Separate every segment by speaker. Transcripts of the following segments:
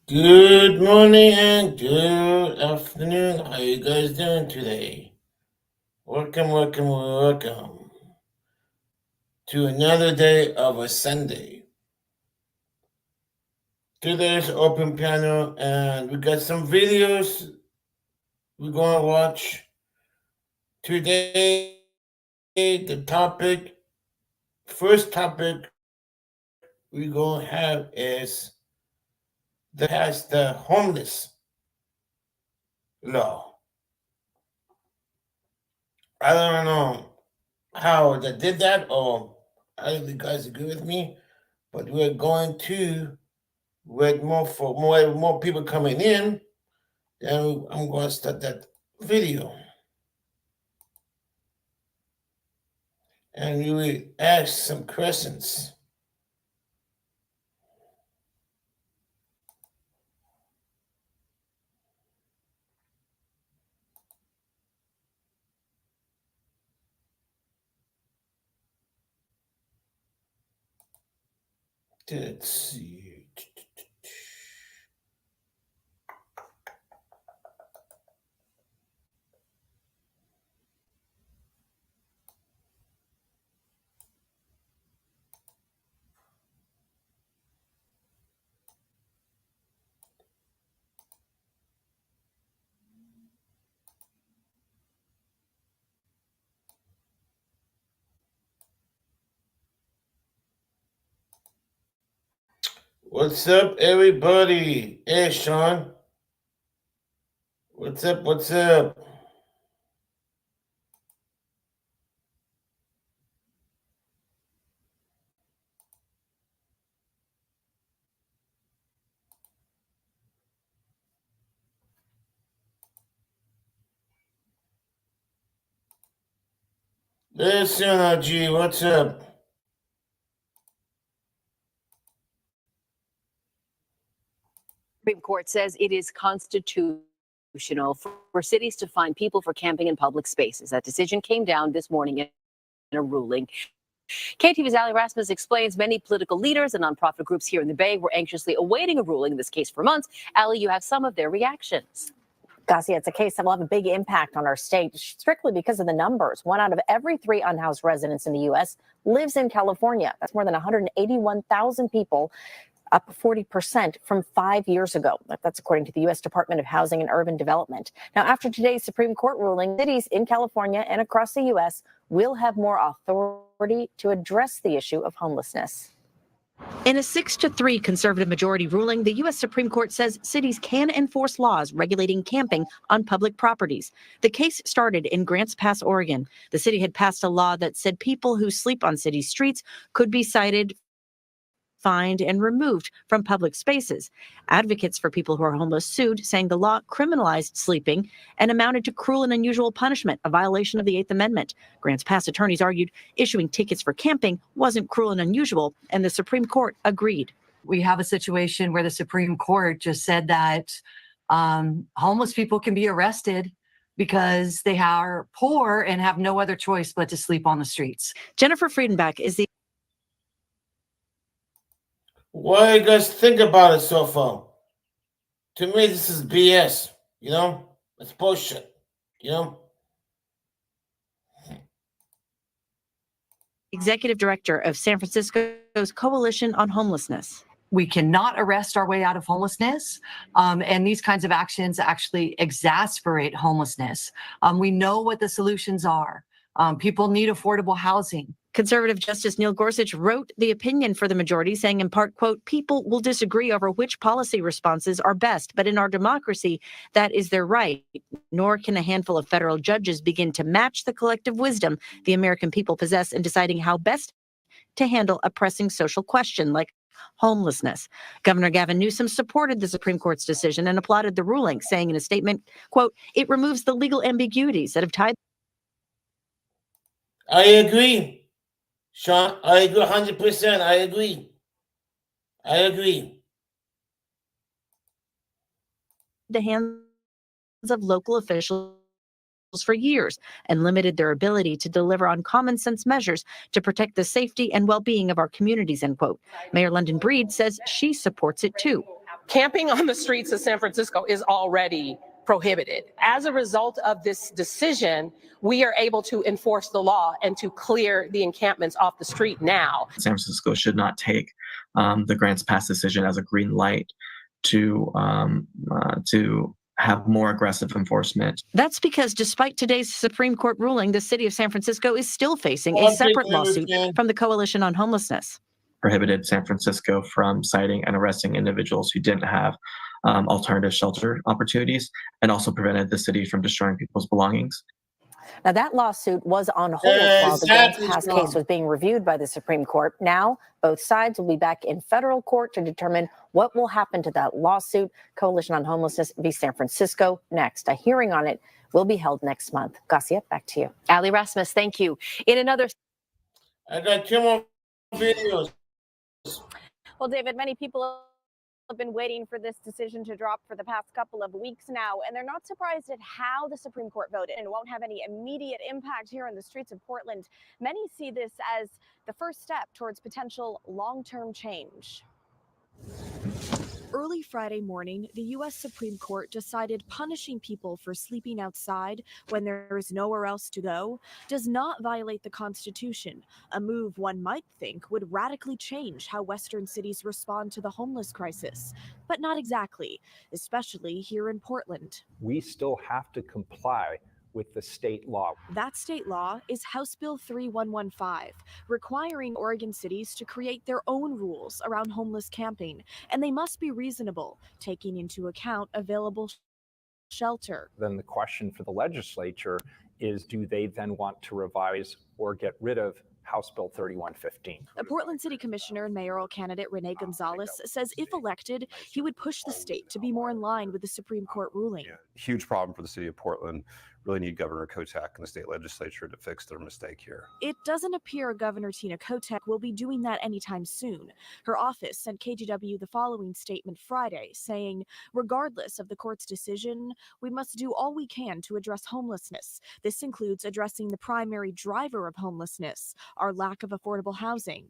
Speaker 1: Good morning and good afternoon. How you guys doing today? Welcome to another day of a Sunday. Today's open piano and we got some videos we're gonna watch. Today first topic we're gonna have is the homeless law. I don't know how they did that or how you guys agree with me, but we're going to with more people coming in, then I'm going to start that video, and we will ask some questions. Let's see. What's up, everybody? Hey, Sean. What's up? What's up? Listen, G, what's up?
Speaker 2: Supreme Court says it is constitutional for cities to fine people for camping in public spaces. That decision came down this morning in a ruling. KTV's Ali Rasmus explains many political leaders and nonprofit groups here in the Bay were anxiously awaiting a ruling in this case for months. Ali, you have some of their reactions.
Speaker 3: Garcia, it's a case that will have a big impact on our state strictly because of the numbers. 1 out of every 3 unhoused residents in the U.S. lives in California. That's more than 181,000 people, up 40% from 5 years ago. That's according to the U.S. Department of Housing and Urban Development. Now, after today's Supreme Court ruling, cities in California and across the U.S. will have more authority to address the issue of homelessness.
Speaker 4: In a 6-3 conservative majority ruling, the U.S. Supreme Court says cities can enforce laws regulating camping on public properties. The case started in Grants Pass, Oregon. The city had passed a law that said people who sleep on city streets could be cited, fined, and removed from public spaces. Advocates for people who are homeless sued, saying the law criminalized sleeping and amounted to cruel and unusual punishment, a violation of the Eighth Amendment. Grants Pass attorneys argued issuing tickets for camping wasn't cruel and unusual, and the Supreme Court agreed.
Speaker 5: We have a situation where the Supreme Court just said that homeless people can be arrested because they are poor and have no other choice but to sleep on the streets.
Speaker 4: Jennifer Friedenbach is the
Speaker 1: What do you guys think about it so far? To me, this is BS. It's bullshit.
Speaker 4: executive director of San Francisco's Coalition on Homelessness.
Speaker 5: We cannot arrest our way out of homelessness, and these kinds of actions actually exasperate homelessness. We know what the solutions are. People need affordable housing.
Speaker 4: Conservative Justice Neil Gorsuch wrote the opinion for the majority, saying in part, quote, people will disagree over which policy responses are best, but in our democracy, that is their right. Nor can a handful of federal judges begin to match the collective wisdom the American people possess in deciding how best to handle a pressing social question like homelessness. Governor Gavin Newsom supported the Supreme Court's decision and applauded the ruling, saying in a statement, quote, it removes the legal ambiguities that have tied.
Speaker 1: I agree. Sean, I agree 100%. I agree.
Speaker 4: The hands of local officials for years and limited their ability to deliver on common sense measures to protect the safety and well-being of our communities, end quote. Mayor London Breed says she supports it too.
Speaker 6: Camping on the streets of San Francisco is already prohibited. As a result of this decision, we are able to enforce the law and to clear the encampments off the street now.
Speaker 7: San Francisco should not take the Grants Pass decision as a green light to have more aggressive enforcement.
Speaker 4: That's because despite today's Supreme Court ruling, the city of San Francisco is still facing a
Speaker 1: Okay,
Speaker 4: separate
Speaker 1: I
Speaker 4: lawsuit
Speaker 1: understand.
Speaker 4: from the Coalition on Homelessness.
Speaker 7: Prohibited San Francisco from citing and arresting individuals who didn't have alternative shelter opportunities, and also prevented the city from destroying people's belongings.
Speaker 3: Now, that lawsuit was on hold while the Grants
Speaker 1: Exactly,
Speaker 3: Pass
Speaker 1: Sean.
Speaker 3: case was being reviewed by the Supreme Court. Now, both sides will be back in federal court to determine what will happen to that lawsuit. Coalition on Homelessness v. San Francisco next. A hearing on it will be held next month. Garcia, back to you.
Speaker 2: Ali Rasmus, thank you. In another
Speaker 1: I got 2 more videos.
Speaker 3: Well, David, many people have been waiting for this decision to drop for the past couple of weeks now, and they're not surprised at how the Supreme Court voted and won't have any immediate impact here on the streets of Portland. Many see this as the first step towards potential long-term change.
Speaker 8: Early Friday morning, the U.S. Supreme Court decided punishing people for sleeping outside when there is nowhere else to go does not violate the Constitution, a move one might think would radically change how Western cities respond to the homeless crisis. But not exactly, especially here in Portland.
Speaker 9: We still have to comply with the state law.
Speaker 8: That state law is House Bill 3115, requiring Oregon cities to create their own rules around homeless camping, and they must be reasonable, taking into account available shelter.
Speaker 9: Then the question for the legislature is, do they then want to revise or get rid of House Bill 3115?
Speaker 8: The Portland City Commissioner and mayoral candidate Rene Gonzalez says if elected, he would push the state to be more in line with the Supreme Court ruling.
Speaker 10: Huge problem for the city of Portland. Really need Governor Kotek and the state legislature to fix their mistake here.
Speaker 8: It doesn't appear Governor Tina Kotek will be doing that anytime soon. Her office sent KGW the following statement Friday, saying, regardless of the court's decision, we must do all we can to address homelessness. This includes addressing the primary driver of homelessness, our lack of affordable housing.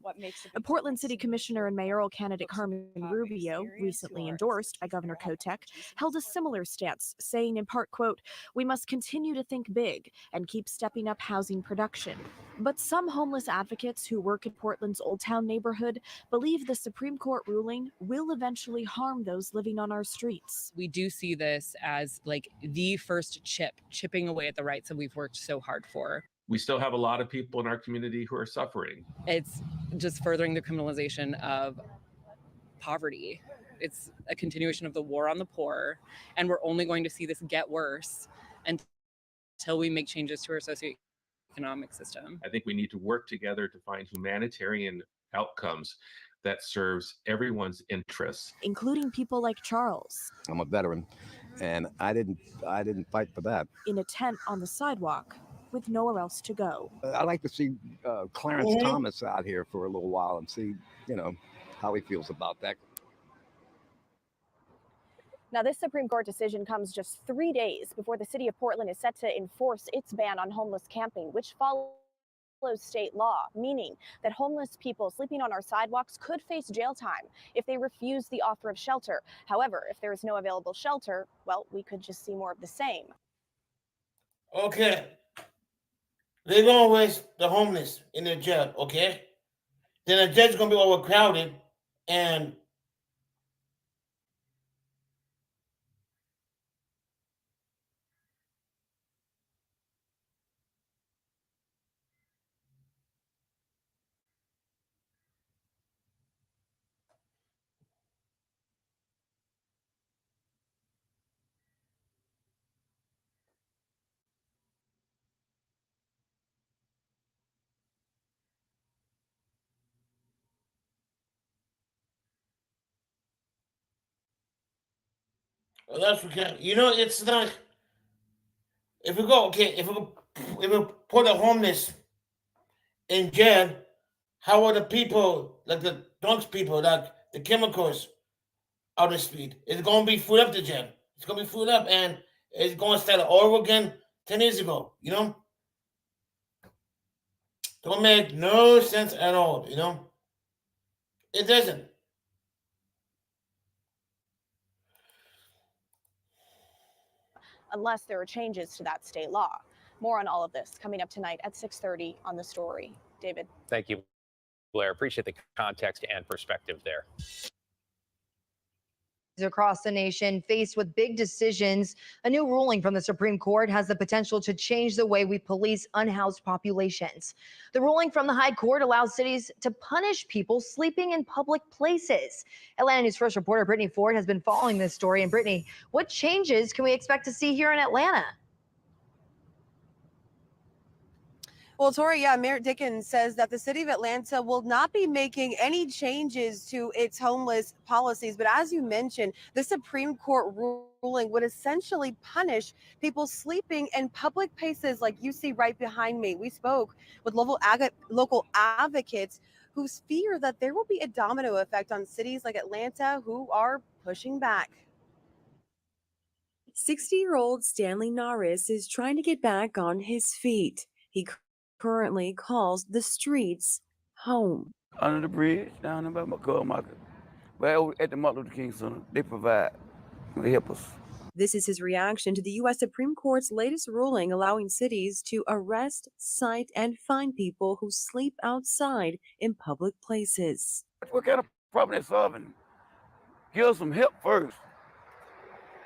Speaker 8: A Portland City Commissioner and mayoral candidate Carmen Rubio, recently endorsed by Governor Kotek, held a similar stance, saying in part, quote, we must continue to think big and keep stepping up housing production. But some homeless advocates who work in Portland's Old Town neighborhood believe the Supreme Court ruling will eventually harm those living on our streets.
Speaker 11: We do see this as like the first chipping away at the rights that we've worked so hard for.
Speaker 12: We still have a lot of people in our community who are suffering.
Speaker 11: It's just furthering the criminalization of poverty. It's a continuation of the war on the poor, and we're only going to see this get worse until we make changes to our socioeconomic system.
Speaker 12: I think we need to work together to find humanitarian outcomes that serves everyone's interests,
Speaker 8: including people like Charles.
Speaker 13: I'm a veteran, and I didn't fight for that.
Speaker 8: In a tent on the sidewalk with nowhere else to go.
Speaker 13: I'd like to see Clarence Thomas out here for a little while and see, how he feels about that.
Speaker 3: Now, this Supreme Court decision comes just 3 days before the city of Portland is set to enforce its ban on homeless camping, which follows state law, meaning that homeless people sleeping on our sidewalks could face jail time if they refuse the offer of shelter. However, if there is no available shelter, well, we could just see more of the same.
Speaker 1: Okay. They're going to waste the homeless in the jail, okay? Then the jail is going to be overcrowded, and well, that's okay. It's not. If we put the homeless in jail, how are the people, like the drunk people, like the chemicals out the street? It's going to be filled up the jail. It's going to be filled up, and it's going to start all over again 10 years ago, Don't make no sense at all, It doesn't.
Speaker 8: unless there are changes to that state law. More on all of this coming up tonight at 6:30 on The Story. David.
Speaker 14: Thank you, Blair. Appreciate the context and perspective there.
Speaker 15: Across the nation faced with big decisions. A new ruling from the Supreme Court has the potential to change the way we police unhoused populations. The ruling from the High Court allows cities to punish people sleeping in public places. Atlanta News First reporter Brittany Ford has been following this story. And Brittany, what changes can we expect to see here in Atlanta?
Speaker 16: Well, Tori, Mayor Dickens says that the city of Atlanta will not be making any changes to its homeless policies. But as you mentioned, the Supreme Court ruling would essentially punish people sleeping in public places like you see right behind me. We spoke with local advocates who fear that there will be a domino effect on cities like Atlanta who are pushing back.
Speaker 17: 60-year-old Stanley Norris is trying to get back on his feet. He currently calls the streets home.
Speaker 18: Under the bridge, down about McCall Market. But over at the Martin Luther King Center, they provide, they help us.
Speaker 17: This is his reaction to the U.S. Supreme Court's latest ruling allowing cities to arrest, cite, and fine people who sleep outside in public places.
Speaker 18: What kind of problem they're solving? Give us some help first.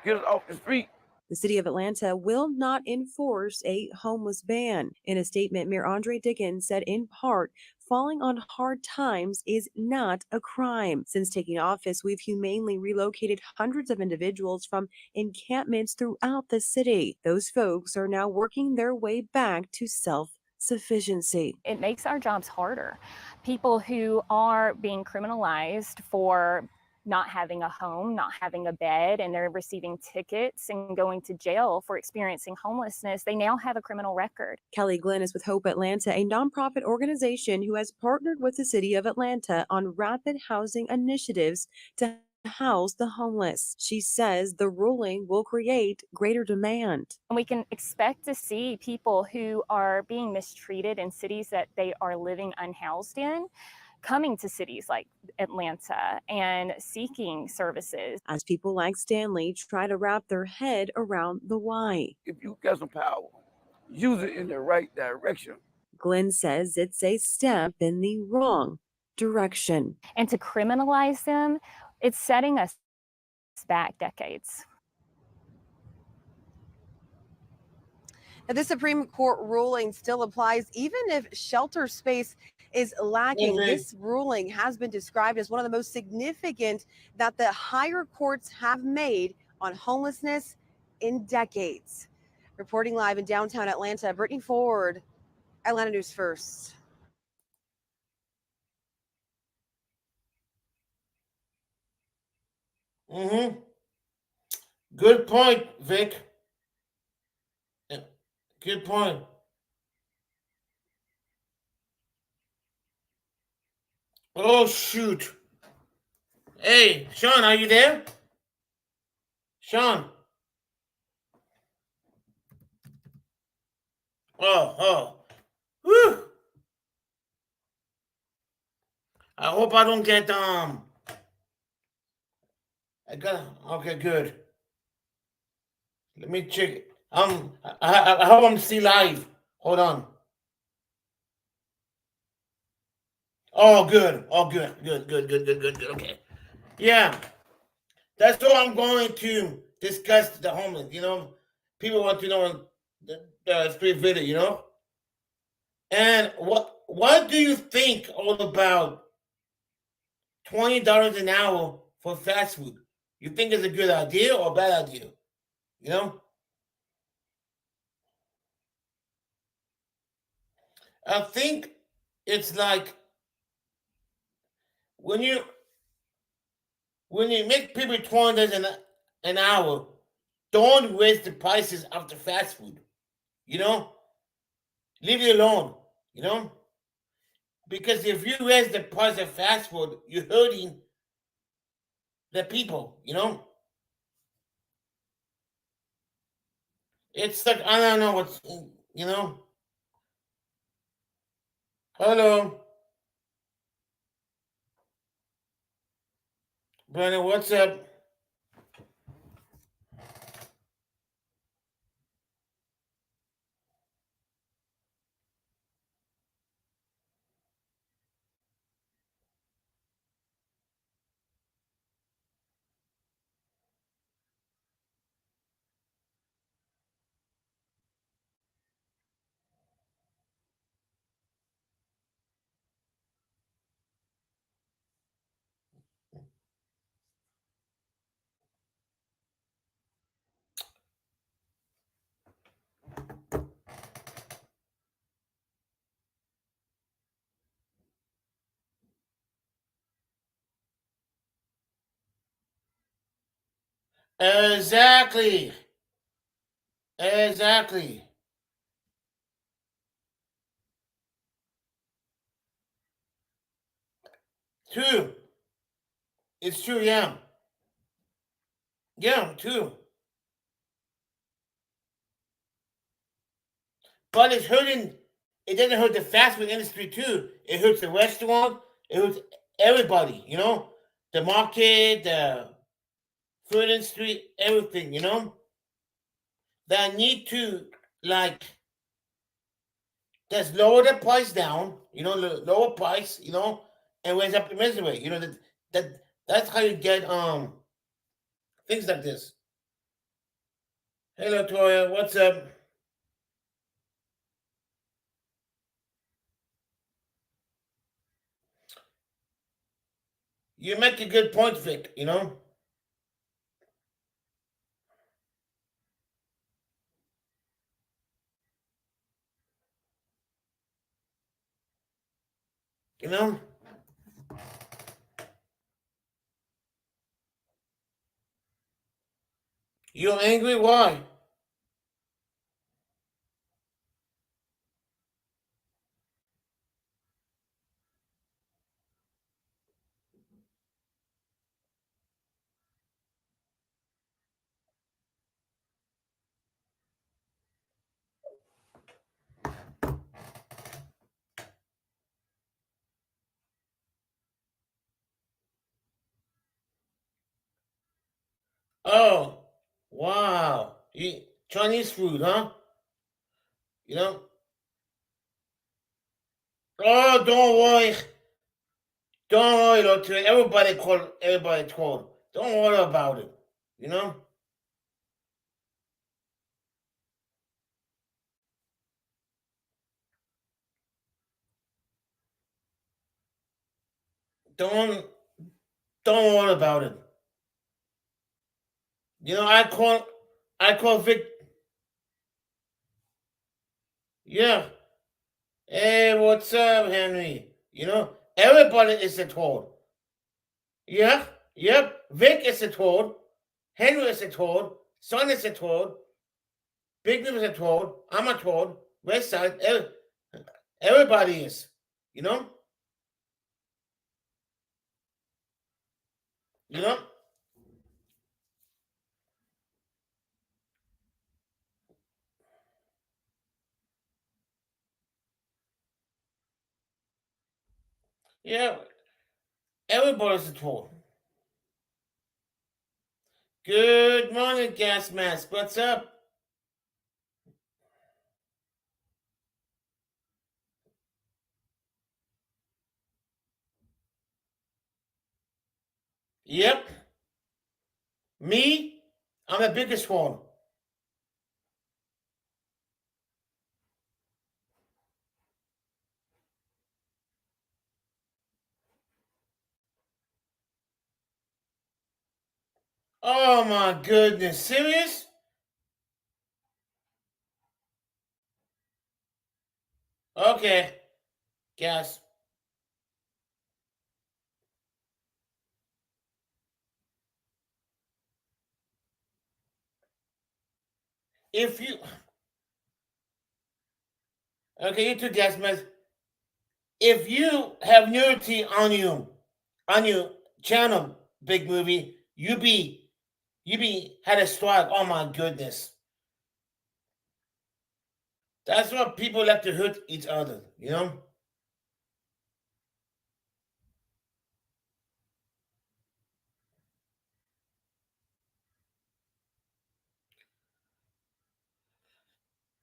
Speaker 18: Get us off the street.
Speaker 17: The city of Atlanta will not enforce a homeless ban. In a statement, Mayor Andre Dickens said in part, falling on hard times is not a crime. Since taking office, we've humanely relocated hundreds of individuals from encampments throughout the city. Those folks are now working their way back to self-sufficiency.
Speaker 19: It makes our jobs harder. People who are being criminalized for not having a home, not having a bed, and they're receiving tickets and going to jail for experiencing homelessness, they now have a criminal record.
Speaker 17: Kelly Glenn is with Hope Atlanta, a nonprofit organization who has partnered with the city of Atlanta on rapid housing initiatives to house the homeless. She says the ruling will create greater demand.
Speaker 19: And we can expect to see people who are being mistreated in cities that they are living unhoused in, coming to cities like Atlanta and seeking services.
Speaker 17: As people like Stanley try to wrap their head around the why.
Speaker 18: If you got some power, use it in the right direction.
Speaker 17: Glenn says it's a step in the wrong direction.
Speaker 19: And to criminalize them, it's setting us back decades.
Speaker 16: Now, the Supreme Court ruling still applies even if shelter space is lacking. This ruling has been described as one of the most significant that the higher courts have made on homelessness in decades. Reporting live in downtown Atlanta, Brittany Ford, Atlanta News First.
Speaker 1: Good point, Vic. Good point. Oh, shoot. Hey, Sean, are you there? Sean. Oh. Whew. I hope I don't get, okay, good. Let me check it. I hope I'm still live. Hold on. Oh, good. Oh, good. Good. Okay. Yeah. That's all I'm going to discuss the homeless. People want to know the street video, And what do you think all about $20 an hour for fast food? You think it's a good idea or a bad idea? I think it's like when you make people $20 an hour, don't raise the prices of the fast food. Leave it alone. Because if you raise the price of fast food, you're hurting the people. It's like I don't know what's Hello. Brandon, what's up? Exactly. Exactly. True. It's true, yeah. Yeah, true. But it's hurting. It doesn't hurt the fast food industry too. It hurts the restaurant. It hurts everybody. You know, the market, the food industry, everything. You know, they need to like just lower the price down. You know, lower price. You know, and raise up the misery. You know that's how you get things like this. Hello, Toya. What's up? You make a good point, Vic. You know. You know. You're angry? Why? Oh, wow. Chinese food, huh? You know? Oh, don't worry. Don't worry, Lottery. Everybody called. Don't worry about it. You know? Don't don't worry about it. You know, I call Vic. Yeah. Hey, what's up, Henry? You know, everybody is a toad. Yeah, yep. Vic is a toad. Henry is a toad. Son is a toad. Big Nip is a toad. I'm a toad. West Side. Everybody is. You know? You know? Yeah. Everybody's a toad. Good morning, Gas Mask. What's up? Yep. Me, I'm the biggest one. Oh my goodness. Serious? Okay. Gas. If you okay, you two Gas Mask. If you have nudity on your channel, Big Movie, you be had a strike. Oh my goodness. That's what people like to hurt each other, you know?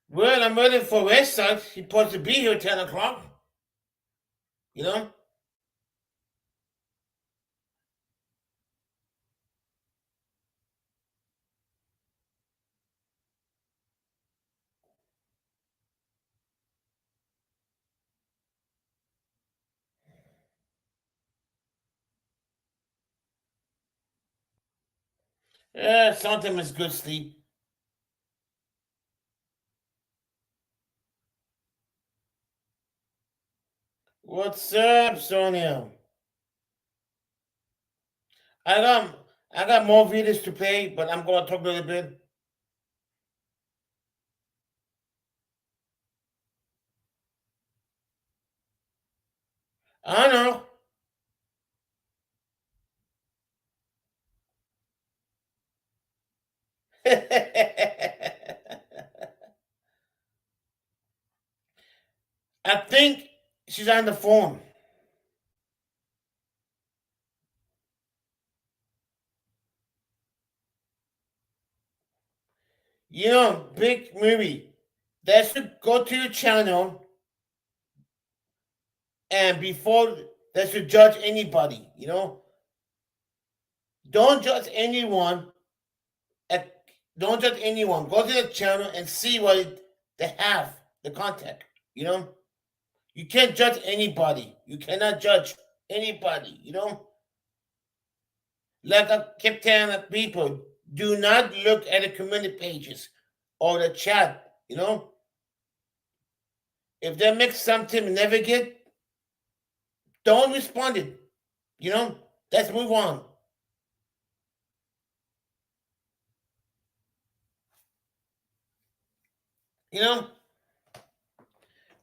Speaker 1: Well, I'm waiting for Westside. He's supposed to be here at 10 o'clock. You know? Yeah, sometimes it's good sleep. What's up, Sonia? I I got more videos to play, but I'm gonna talk a little bit. I know. I think she's on the phone. You know, big movie. They should go to your channel, and before they should judge anybody, you know. Don't judge anyone. Don't judge anyone. Go to the channel and see what they have, the content, you know. You can't judge anybody. You cannot judge anybody, you know. Like I kept telling people, do not look at the community pages or the chat, you know. If they make something never get, don't respond it. You know, let's move on. You know,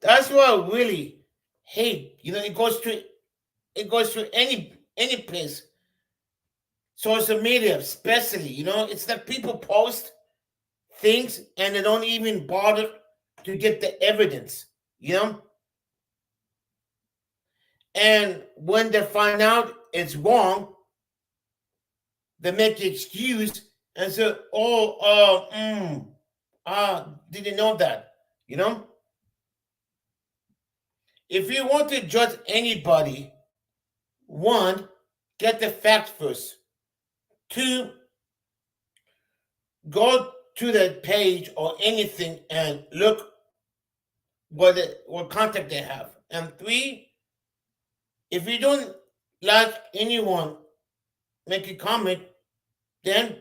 Speaker 1: that's what I really hate. You know, it goes to any place. Social media, especially, you know, it's that people post things and they don't even bother to get the evidence, you know. And when they find out it's wrong, they make an excuse and say, didn't know that, you know. If you want to judge anybody, one, get the facts first. Two, go to the page or anything and look what contact they have. And three, if you don't like anyone make a comment, then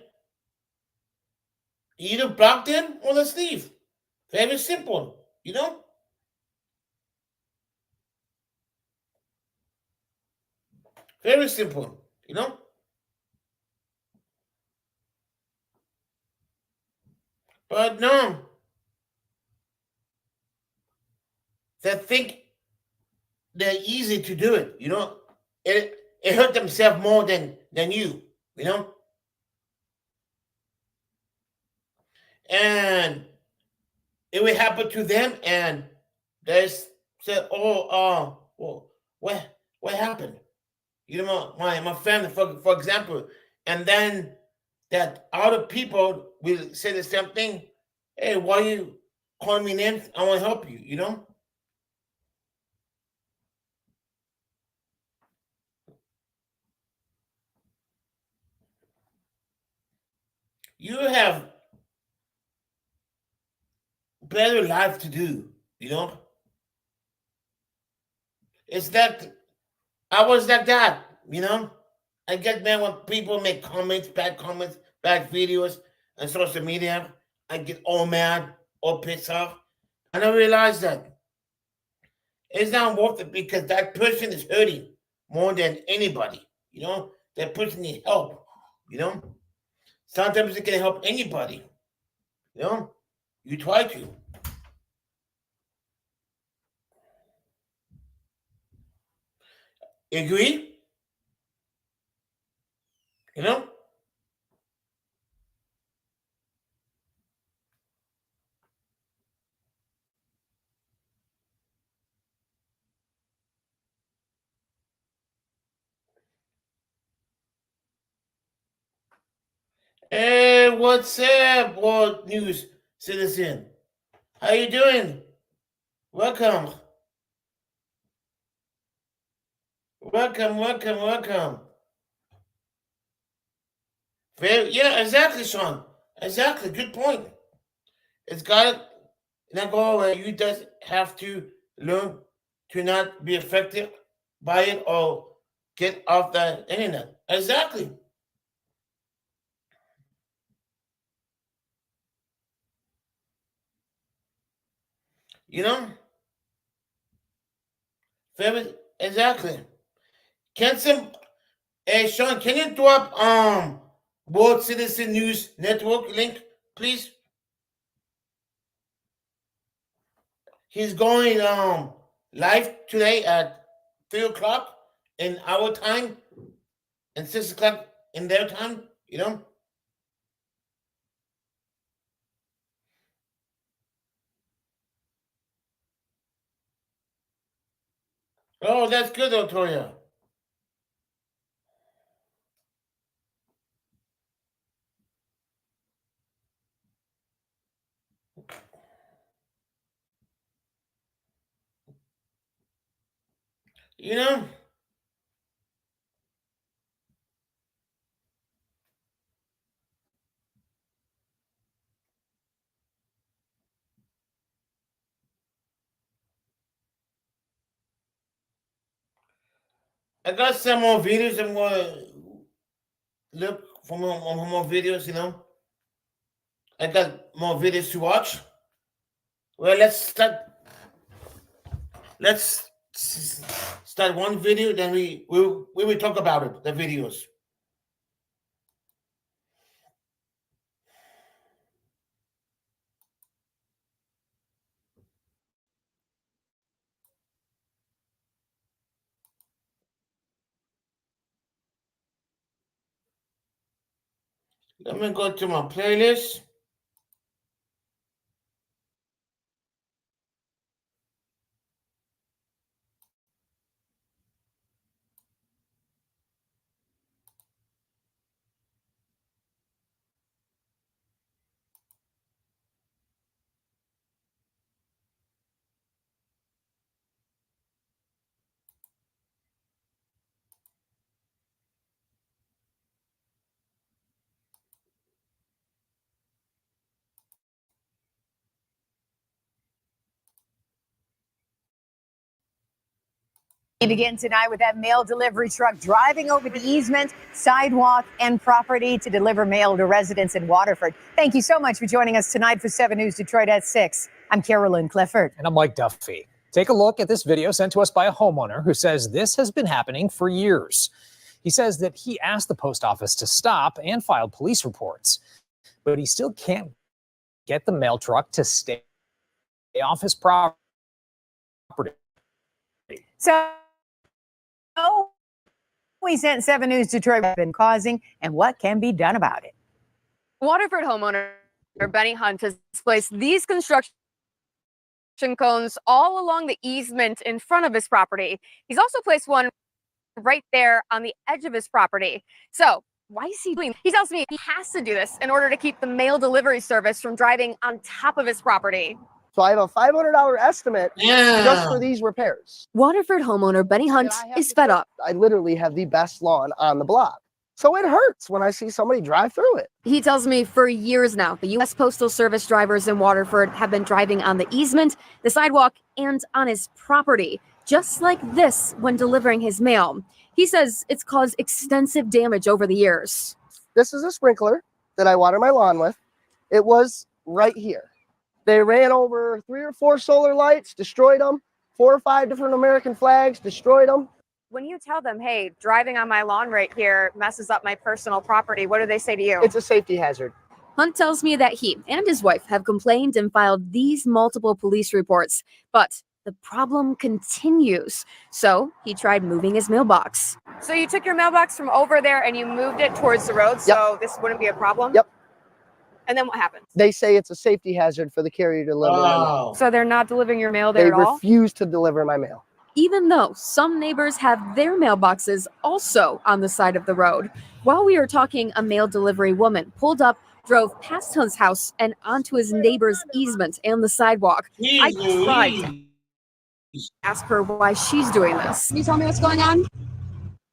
Speaker 1: either block them or let's leave. Very simple, you know? Very simple, you know? But no, they think they're easy to do it, you know? It hurt themselves more than you, you know? And it will happen to them, and they say, well, what happened? You know, my family, for example, and then that other people will say the same thing. Hey, why you calling me names? I want to help you, you know? You have better life to do, you know? It's that I was like that, you know? I get mad when people make comments, bad videos on social media. I get all mad, all pissed off. And I realize that it's not worth it because that person is hurting more than anybody, you know? That person needs help, you know? Sometimes it can help anybody, you know? You try to. Agree? You know? Hey, what's up, World News Citizen? How you doing? Welcome. Welcome. Yeah, exactly, Sean. Exactly. Good point. It's got not go away. You just have to learn to not be affected by it or get off the internet. Exactly. You know? Exactly. Can some Hey Sean, can you drop World Citizen News Network link, please? He's going live today at 3 o'clock in our time and 6 o'clock in their time, you know? Oh, that's good, Otoya. You know, I got some more videos. I'm gonna look for more videos, you know. I got more videos to watch. Well, let's start one video, then we will talk about it, the videos. Let me go to my playlist.
Speaker 2: We begin tonight with that mail delivery truck driving over the easement, sidewalk, and property to deliver mail to residents in Waterford. Thank you so much for joining us tonight for 7 News Detroit at 6. I'm Carolyn Clifford.
Speaker 20: And I'm Mike Duffy. Take a look at this video sent to us by a homeowner who says this has been happening for years. He says that he asked the post office to stop and filed police reports, but he still can't get the mail truck to stay off his property.
Speaker 2: So, we sent 7 News Detroit has been causing and what can be done about it.
Speaker 21: Waterford homeowner Benny Hunt has placed these construction cones all along the easement in front of his property. He's also placed one right there on the edge of his property. So why is he doing? He tells me he has to do this in order to keep the mail delivery service from driving on top of his property.
Speaker 22: So I have a $500 estimate just for these repairs.
Speaker 21: Waterford homeowner Benny Hunt is fed up.
Speaker 22: I literally have the best lawn on the block. So it hurts when I see somebody drive through it.
Speaker 21: He tells me for years now, the U.S. Postal Service drivers in Waterford have been driving on the easement, the sidewalk, and on his property, just like this when delivering his mail. He says it's caused extensive damage over the years.
Speaker 22: This is a sprinkler that I water my lawn with. It was right here. They ran over 3 or 4 solar lights, destroyed them, 4 or 5 different American flags, destroyed them.
Speaker 21: When you tell them, hey, driving on my lawn right here messes up my personal property, what do they say to you?
Speaker 22: It's a safety hazard.
Speaker 21: Hunt tells me that he and his wife have complained and filed these multiple police reports, but the problem continues. So he tried moving his mailbox. So you took your mailbox from over there and you moved it towards the road, so this wouldn't be a problem?
Speaker 22: Yep.
Speaker 21: And then what happens?
Speaker 22: They say it's a safety hazard for the carrier to deliver my mail.
Speaker 21: So they're not delivering your mail there
Speaker 22: They
Speaker 21: at all?
Speaker 22: refuse to deliver my mail.
Speaker 21: Even though some neighbors have their mailboxes also on the side of the road. While we were talking, a mail delivery woman pulled up, drove past Hunt's house and onto his neighbor's easement and the sidewalk. I tried to ask her why she's doing this. Can you tell me what's going on?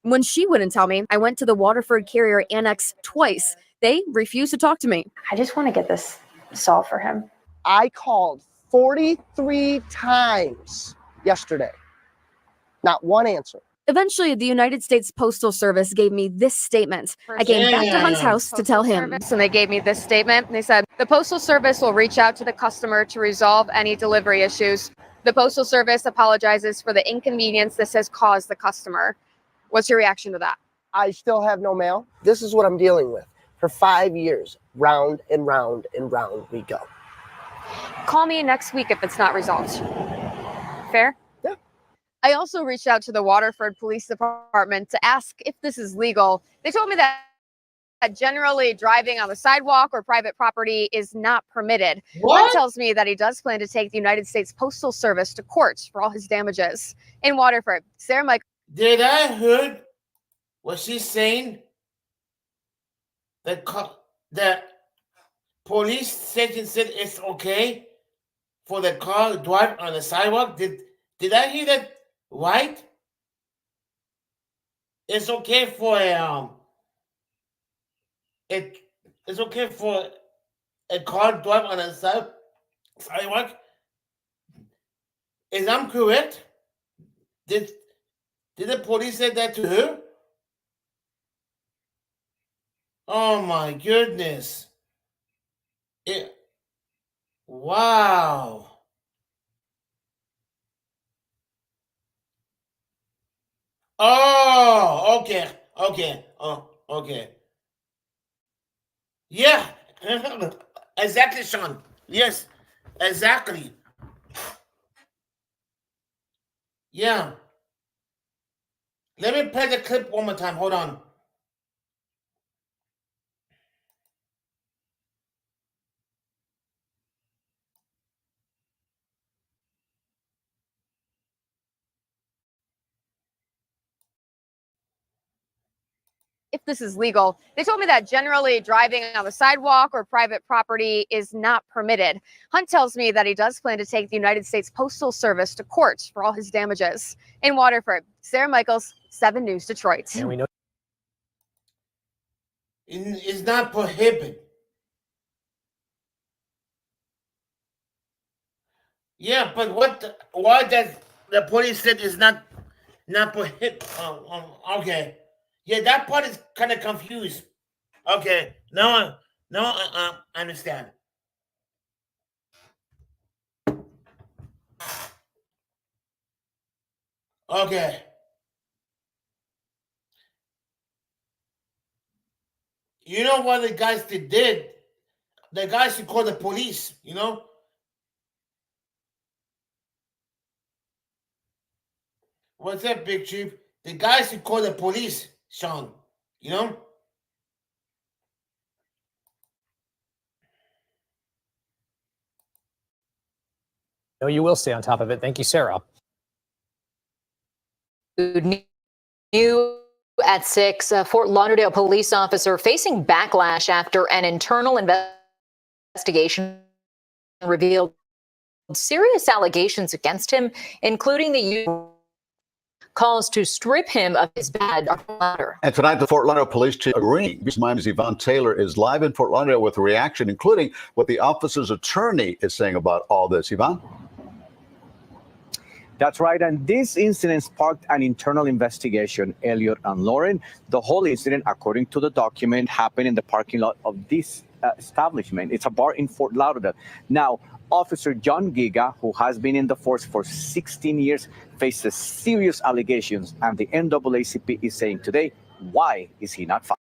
Speaker 21: When she wouldn't tell me, I went to the Waterford Carrier Annex twice. They refused to talk to me.
Speaker 22: I just want to get this solved for him. I called 43 times yesterday. Not one answer.
Speaker 21: Eventually, the United States Postal Service gave me this statement. I came back to Hunt's house to tell him. And they gave me this statement. They said, the Postal Service will reach out to the customer to resolve any delivery issues. The Postal Service apologizes for the inconvenience this has caused the customer. What's your reaction to that?
Speaker 22: I still have no mail. This is what I'm dealing with. For 5 years, round and round and round we go.
Speaker 21: Call me next week if it's not resolved. Fair?
Speaker 22: Yeah.
Speaker 21: I also reached out to the Waterford Police Department to ask if this is legal. They told me that generally driving on the sidewalk or private property is not permitted. Hunt tells me that he does plan to take the United States Postal Service to court for all his damages. In Waterford, Sarah Mike.
Speaker 1: Did I heard what she's saying? The police station said it's okay for the car to drive on the sidewalk. Did I hear that right? It's okay for it's okay for a car to drive on a sidewalk. Is I'm correct? Did the police say that to her? Oh my goodness. Wow. Oh, okay. Oh, okay. Yeah. Exactly, Sean. Yes, exactly. Yeah. Let me play the clip one more time. Hold on.
Speaker 21: If this is legal. They told me that generally driving on the sidewalk or private property is not permitted. Hunt tells me that he does plan to take the United States Postal Service to court for all his damages. In Waterford, Sarah Michaels, 7 News Detroit.
Speaker 20: And we know
Speaker 1: It's not prohibited. Yeah, but why does the police said it's not prohibited? Okay. Yeah, that part is kind of confused. Okay, now I understand. Okay. You know what the guys did? The guys should call the police, you know? What's that, Big Chief? The guys should call the police, Sean, you know?
Speaker 20: No, you will stay on top of it. Thank you, Sarah.
Speaker 2: New at 6, Fort Lauderdale police officer facing backlash after an internal investigation revealed serious allegations against him, including the use of calls to strip him of his badge.
Speaker 5: And tonight, the Fort Lauderdale Police Chief agreeing. Miami's Yvonne Taylor is live in Fort Lauderdale with a reaction, including what the officer's attorney is saying about all this. Yvonne?
Speaker 6: That's right. And this incident sparked an internal investigation, Elliot and Lauren. The whole incident, according to the document, happened in the parking lot of this establishment. It's a bar in Fort Lauderdale. Now, Officer John Giga, who has been in the force for 16 years, faces serious allegations. And the NAACP is saying today, why is he not fired?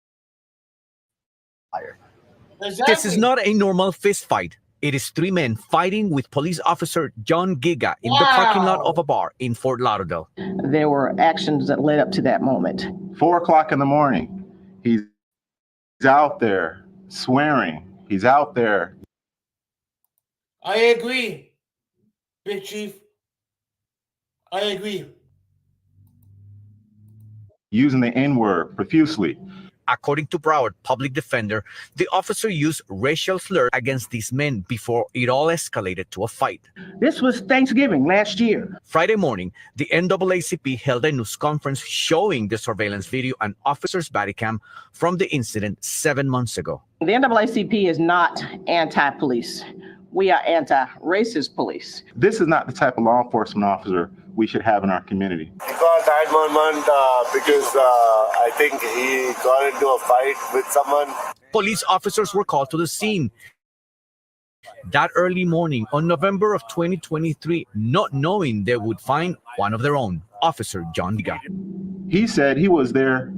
Speaker 1: Exactly.
Speaker 23: This is not a normal fist fight. It is 3 men fighting with police officer John Giga in the parking lot of a bar in Fort Lauderdale.
Speaker 24: There were actions that led up to that moment.
Speaker 25: 4 o'clock in the morning, he's out there swearing. He's out there.
Speaker 1: I agree, Big Chief. I agree.
Speaker 25: Using the N-word profusely.
Speaker 23: According to Broward public defender, the officer used racial slurs against these men before it all escalated to a fight.
Speaker 24: This was Thanksgiving last year.
Speaker 23: Friday morning, the NAACP held a news conference showing the surveillance video and officer's body cam from the incident 7 months ago.
Speaker 24: The NAACP is not anti-police. We are anti-racist police.
Speaker 25: This is not the type of law enforcement officer we should have in our community.
Speaker 26: He called 911 because I think he got into a fight with someone.
Speaker 23: Police officers were called to the scene that early morning on November of 2023, not knowing they would find one of their own, Officer John Giga.
Speaker 25: He said he was there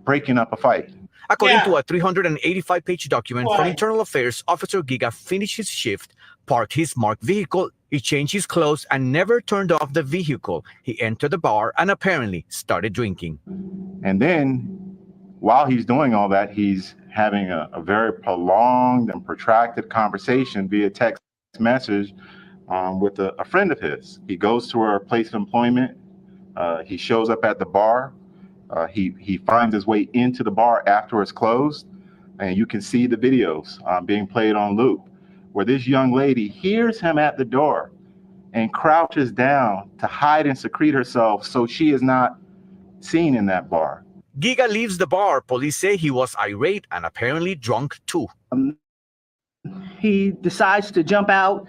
Speaker 25: breaking up a fight.
Speaker 23: According to
Speaker 1: Yeah.
Speaker 23: a 385-page document
Speaker 1: Why?
Speaker 23: from Internal Affairs, Officer Giga finished his shift, parked his marked vehicle, he changed his clothes, and never turned off the vehicle. He entered the bar and apparently started drinking.
Speaker 25: And then while he's doing all that, he's having a very prolonged and protracted conversation via text message with a friend of his. He goes to her place of employment. He shows up at the bar. He finds his way into the bar after it's closed. And you can see the videos being played on loop, where this young lady hears him at the door and crouches down to hide and secrete herself so she is not seen in that bar.
Speaker 23: Giga leaves the bar. Police say he was irate and apparently drunk too.
Speaker 24: He decides to jump out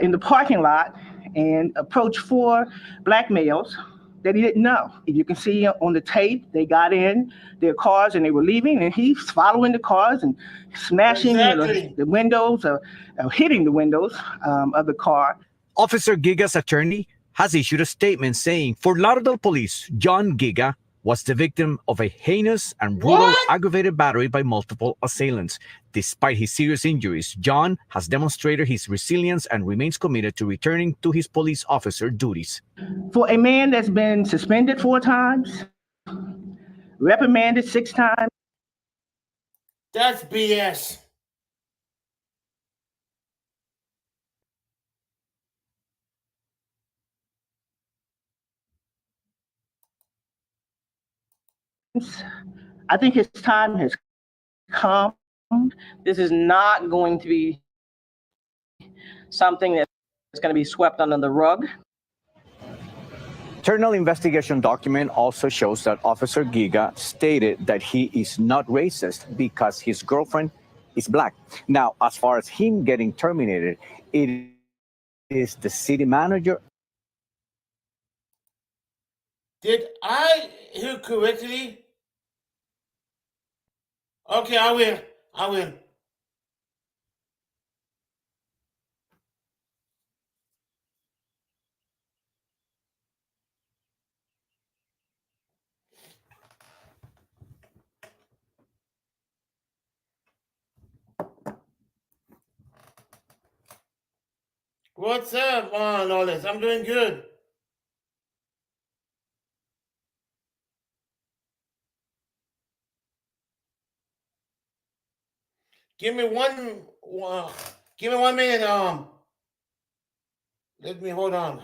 Speaker 24: in the parking lot and approach 4 black males that he didn't know. You can see on the tape, they got in their cars and they were leaving, and he's following the cars and smashing
Speaker 1: Exactly.
Speaker 24: the windows, hitting the windows of the car.
Speaker 23: Officer Giga's attorney has issued a statement saying Fort Lauderdale Police John Giga was the victim of a heinous and brutal aggravated battery by multiple assailants. Despite his serious injuries, John has demonstrated his resilience and remains committed to returning to his police officer duties.
Speaker 24: For a man that's been suspended 4 times, reprimanded 6 times.
Speaker 1: That's BS.
Speaker 24: I think his time has come. This is not going to be something that's going to be swept under the rug.
Speaker 6: Internal investigation document also shows that Officer Giga stated that he is not racist because his girlfriend is black. Now, as far as him getting terminated, it is the city manager.
Speaker 1: Did I hear correctly? Okay, I will. I will. What's up, Lawless? I'm doing good. Give me one minute. Let me hold on.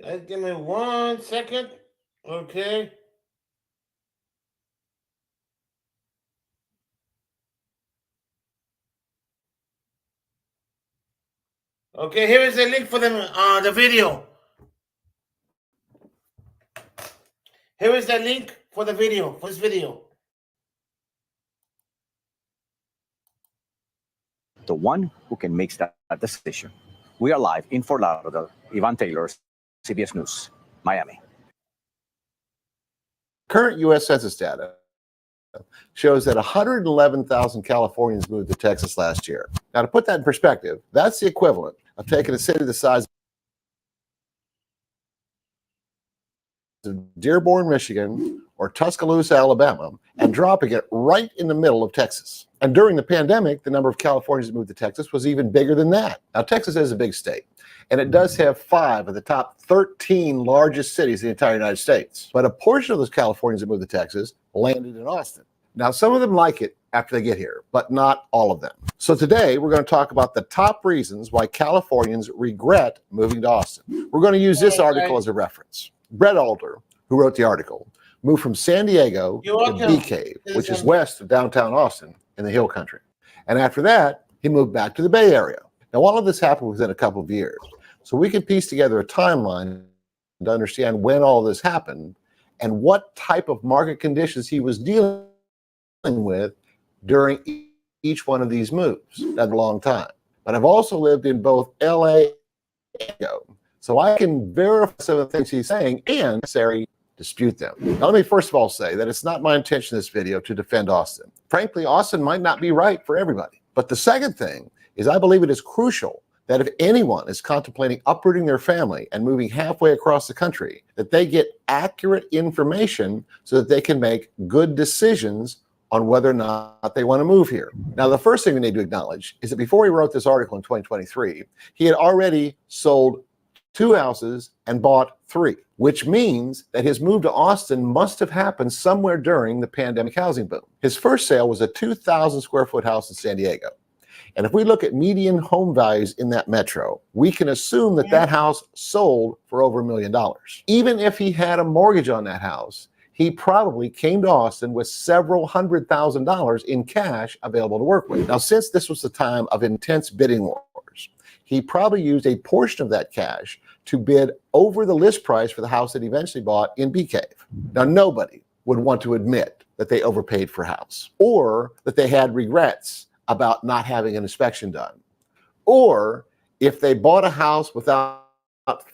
Speaker 1: Guys, give me 1 second. Okay. Okay, here is the link for the video. Here is the link for the video, for this video.
Speaker 6: The one who can make that decision. We are live in Fort Lauderdale. Ivan Taylor, CBS News, Miami.
Speaker 4: Current U.S. Census data shows that 111,000 Californians moved to Texas last year. Now, to put that in perspective, that's the equivalent of taking a city the size of Dearborn, Michigan, or Tuscaloosa, Alabama, and dropping it right in the middle of Texas. And during the pandemic, the number of Californians that moved to Texas was even bigger than that. Now, Texas is a big state, and it does have 5 of the top 13 largest cities in the entire United States. But a portion of those Californians that moved to Texas landed in Austin. Now, some of them like it after they get here, but not all of them. So today, we're going to talk about the top reasons why Californians regret moving to Austin. We're going to use this article as a reference. Brett Alder, who wrote the article, moved from San Diego to Bee Cave, which is west of downtown Austin in the Hill Country. And after that, he moved back to the Bay Area. Now, all of this happened within a couple of years. So we can piece together a timeline to understand when all this happened and what type of market conditions he was dealing with during each one of these moves. That's a long time. But I've also lived in both LA and Chicago, so I can verify some of the things he's saying and necessarily dispute them. Now, let me first of all say that it's not my intention in this video to defend Austin. Frankly, Austin might not be right for everybody. But the second thing is I believe it is crucial that if anyone is contemplating uprooting their family and moving halfway across the country, that they get accurate information so that they can make good decisions on whether or not they want to move here. Now, the first thing we need to acknowledge is that before he wrote this article in 2023, he had already sold 2 houses and bought 3, which means that his move to Austin must have happened somewhere during the pandemic housing boom. His first sale was a 2,000 square foot house in San Diego. And if we look at median home values in that metro, we can assume that that house sold for over $1 million. Even if he had a mortgage on that house, he probably came to Austin with several $100,000 in cash available to work with. Now, since this was the time of intense bidding wars, he probably used a portion of that cash to bid over the list price for the house that he eventually bought in Bee Cave. Now, nobody would want to admit that they overpaid for a house, or that they had regrets about not having an inspection done, or if they bought a house without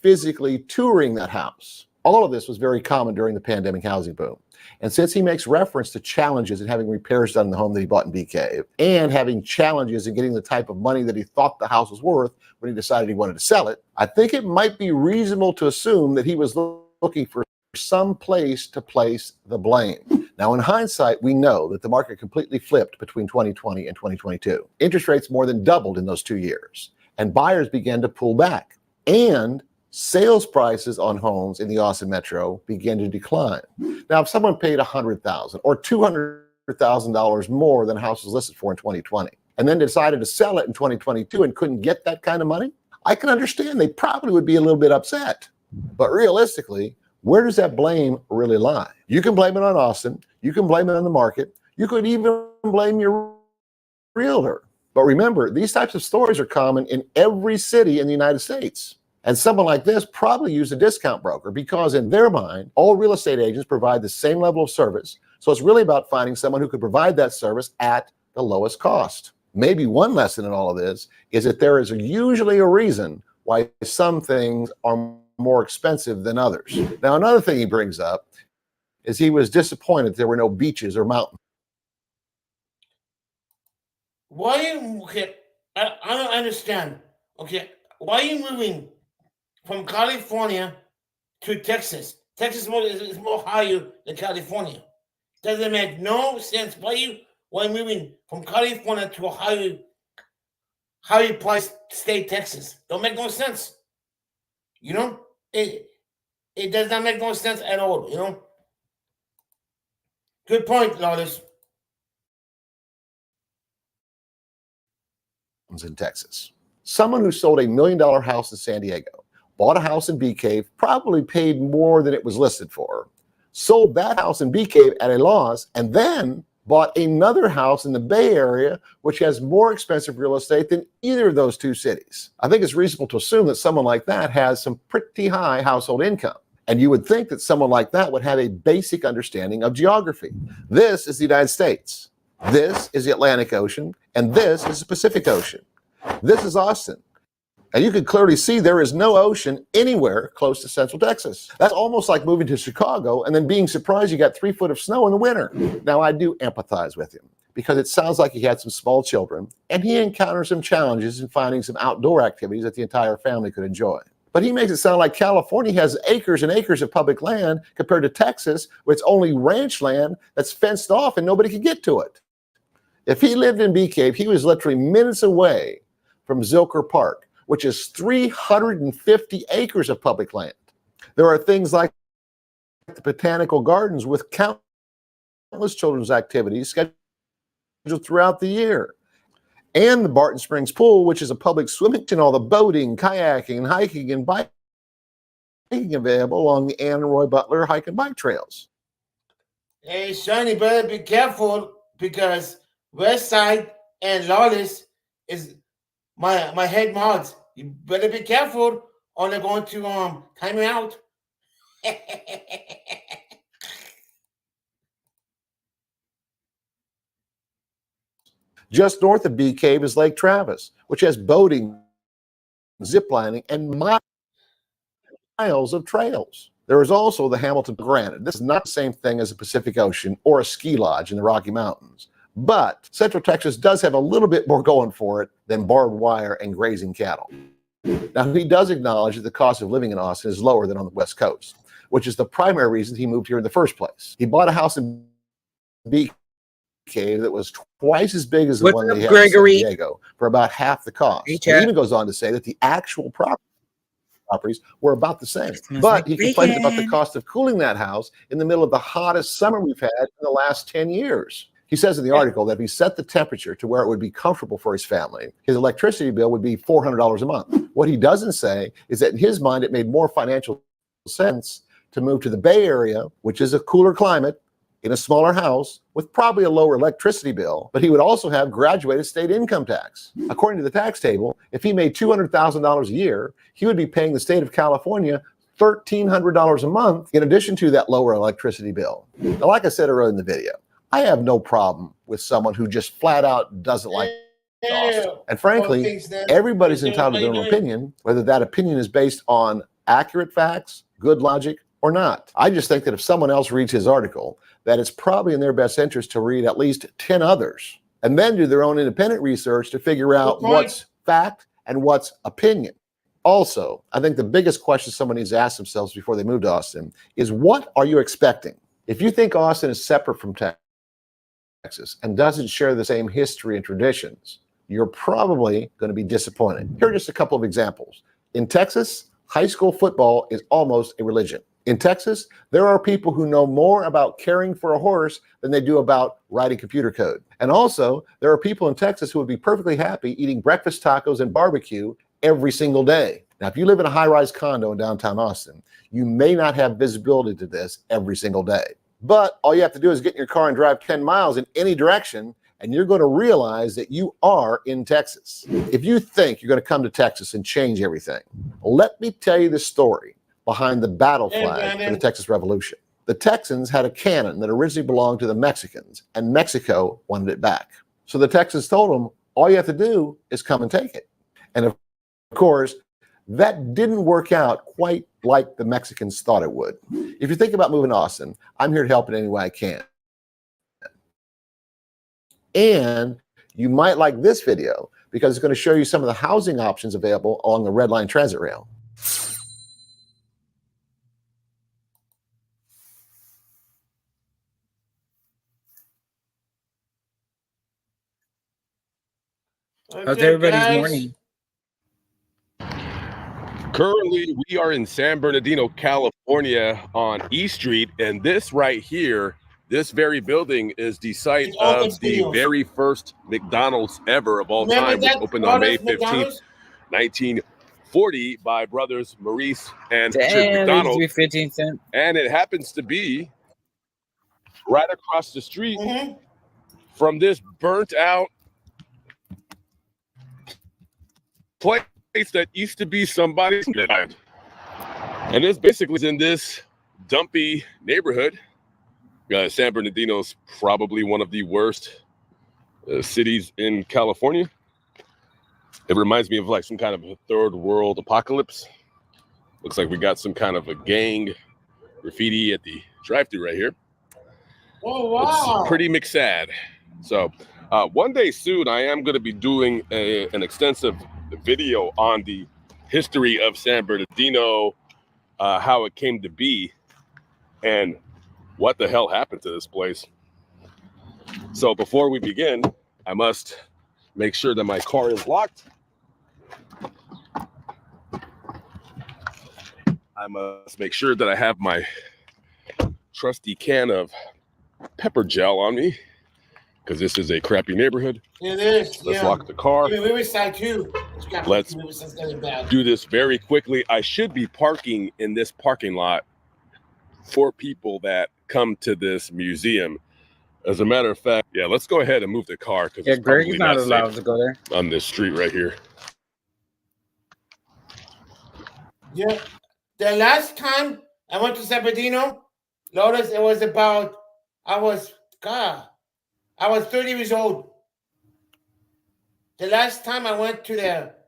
Speaker 4: physically touring that house. All of this was very common during the pandemic housing boom. And since he makes reference to challenges in having repairs done in the home that he bought in Bee Cave, and having challenges in getting the type of money that he thought the house was worth when he decided he wanted to sell it, I think it might be reasonable to assume that he was looking for some place to place the blame. Now, in hindsight, we know that the market completely flipped between 2020 and 2022. Interest rates more than doubled in those 2 years, and buyers began to pull back. And sales prices on homes in the Austin metro began to decline. Now, if someone paid $100,000 or $200,000 more than a house was listed for in 2020, and then decided to sell it in 2022 and couldn't get that kind of money, I can understand they probably would be a little bit upset. But realistically, where does that blame really lie? You can blame it on Austin. You can blame it on the market. You could even blame your realtor. But remember, these types of stories are common in every city in the United States. And someone like this probably used a discount broker because in their mind, all real estate agents provide the same level of service. So it's really about finding someone who could provide that service at the lowest cost. Maybe one lesson in all of this is that there is usually a reason why some things are more expensive than others. Now, another thing he brings up is he was disappointed there were no beaches or mountains.
Speaker 1: Why okay? I don't understand. Okay, why are you moving from California to Texas? Texas is more higher than California. Does it make no sense? Why you moving from California to a higher price state, Texas? Don't make no sense. You know, it does not make no sense at all. You know. Good point, Lourdes.
Speaker 4: In Texas. Someone who sold $1 million house in San Diego, bought a house in Bee Cave, probably paid more than it was listed for, sold that house in Bee Cave at a loss, and then bought another house in the Bay Area, which has more expensive real estate than either of those 2 cities. I think it's reasonable to assume that someone like that has some pretty high household income. And you would think that someone like that would have a basic understanding of geography. This is the United States. This is the Atlantic Ocean, and this is the Pacific Ocean. This is Austin. And you can clearly see there is no ocean anywhere close to Central Texas. That's almost like moving to Chicago and then being surprised you got 3 foot of snow in the winter. Now, I do empathize with him because it sounds like he had some small children and he encountered some challenges in finding some outdoor activities that the entire family could enjoy. But he makes it sound like California has acres and acres of public land compared to Texas, where it's only ranch land that's fenced off and nobody can get to it. If he lived in Bee Cave, he was literally minutes away from Zilker Park, which is 350 acres of public land. There are things like the Botanical Gardens with countless children's activities scheduled throughout the year. And the Barton Springs Pool, which is a public swimming and all the boating, kayaking, hiking, and biking available along the Ann and Roy Butler hike and bike trails.
Speaker 1: Hey, Sonny, better be careful because West Side and Lawless is my head mods. You better be careful or they're going to time me out.
Speaker 4: Just north of Bee Cave is Lake Travis, which has boating, ziplining, and miles of trails. There is also the Hamilton. Granted, this is not the same thing as the Pacific Ocean or a ski lodge in the Rocky Mountains, but Central Texas does have a little bit more going for it than barbed wire and grazing cattle. Now, he does acknowledge that the cost of living in Austin is lower than on the West Coast, which is the primary reason he moved here in the first place. He bought a house in Bee Cave that was twice as big as the one they had in San Diego for about half the cost. He even goes on to say that the actual properties were about the same. But he complains about the cost of cooling that house in the middle of the hottest summer we've had in the last 10 years. He says in the article that if he set the temperature to where it would be comfortable for his family, his electricity bill would be $400 a month. What he doesn't say is that in his mind, it made more financial sense to move to the Bay Area, which is a cooler climate, in a smaller house with probably a lower electricity bill, but he would also have graduated state income tax. According to the tax table, if he made $200,000 a year, he would be paying the state of California $1,300 a month in addition to that lower electricity bill. Now, like I said earlier in the video, I have no problem with someone who just flat out doesn't like Austin. And frankly, everybody's entitled to their own opinion, whether that opinion is based on accurate facts, good logic, or not. I just think that if someone else reads his article, that it's probably in their best interest to read at least 10 others and then do their own independent research to figure out what's fact and what's opinion. Also, I think the biggest question someone needs to ask themselves before they move to Austin is, what are you expecting? If you think Austin is separate from Texas and doesn't share the same history and traditions, you're probably going to be disappointed. Here are just a couple of examples. In Texas, high school football is almost a religion. In Texas, there are people who know more about caring for a horse than they do about writing computer code. And also, there are people in Texas who would be perfectly happy eating breakfast tacos and barbecue every single day. Now, if you live in a high-rise condo in downtown Austin, you may not have visibility to this every single day. But all you have to do is get in your car and drive 10 miles in any direction, and you're going to realize that you are in Texas. If you think you're going to come to Texas and change everything, let me tell you the story behind the battle flag for the Texas Revolution. The Texans had a cannon that originally belonged to the Mexicans, and Mexico wanted it back. So the Texans told them, all you have to do is come and take it. And of course, that didn't work out quite like the Mexicans thought it would. If you think about moving to Austin, I'm here to help in any way I can. And you might like this video because it's going to show you some of the housing options available along the Red Line Transit Rail.
Speaker 7: How's everybody's morning?
Speaker 9: Currently, we are in San Bernardino, California on E Street, and this right here, this very building is the site of the very first McDonald's ever of all time, which opened on May 15th, 1940 by brothers Maurice and Richard McDonald. And it happens to be right across the street from this burnt out place that used to be somebody's land. And this basically is in this dumpy neighborhood. San Bernardino is probably one of the worst cities in California. It reminds me of like some kind of a third world apocalypse. Looks like we got some kind of a gang graffiti at the drive-thru right here.
Speaker 1: Oh, wow.
Speaker 9: It's pretty McSad. So one day soon, I am going to be doing an extensive video on the history of San Bernardino, how it came to be, and what the hell happened to this place. So before we begin, I must make sure that my car is locked. I must make sure that I have my trusty can of pepper gel on me, because this is a crappy neighborhood.
Speaker 1: It is.
Speaker 9: Let's lock the car.
Speaker 1: Yeah, Riverside too.
Speaker 9: Let's do this very quickly. I should be parking in this parking lot for people that come to this museum. As a matter of fact, yeah, let's go ahead and move the car, because it's
Speaker 7: Greg's
Speaker 9: probably
Speaker 7: not
Speaker 9: not
Speaker 7: allowed
Speaker 9: safe
Speaker 7: to go there.
Speaker 9: on this street right here.
Speaker 1: Yeah. The last time I went to San Bernardino, Lotus, it was about, I was 30 years old. The last time I went to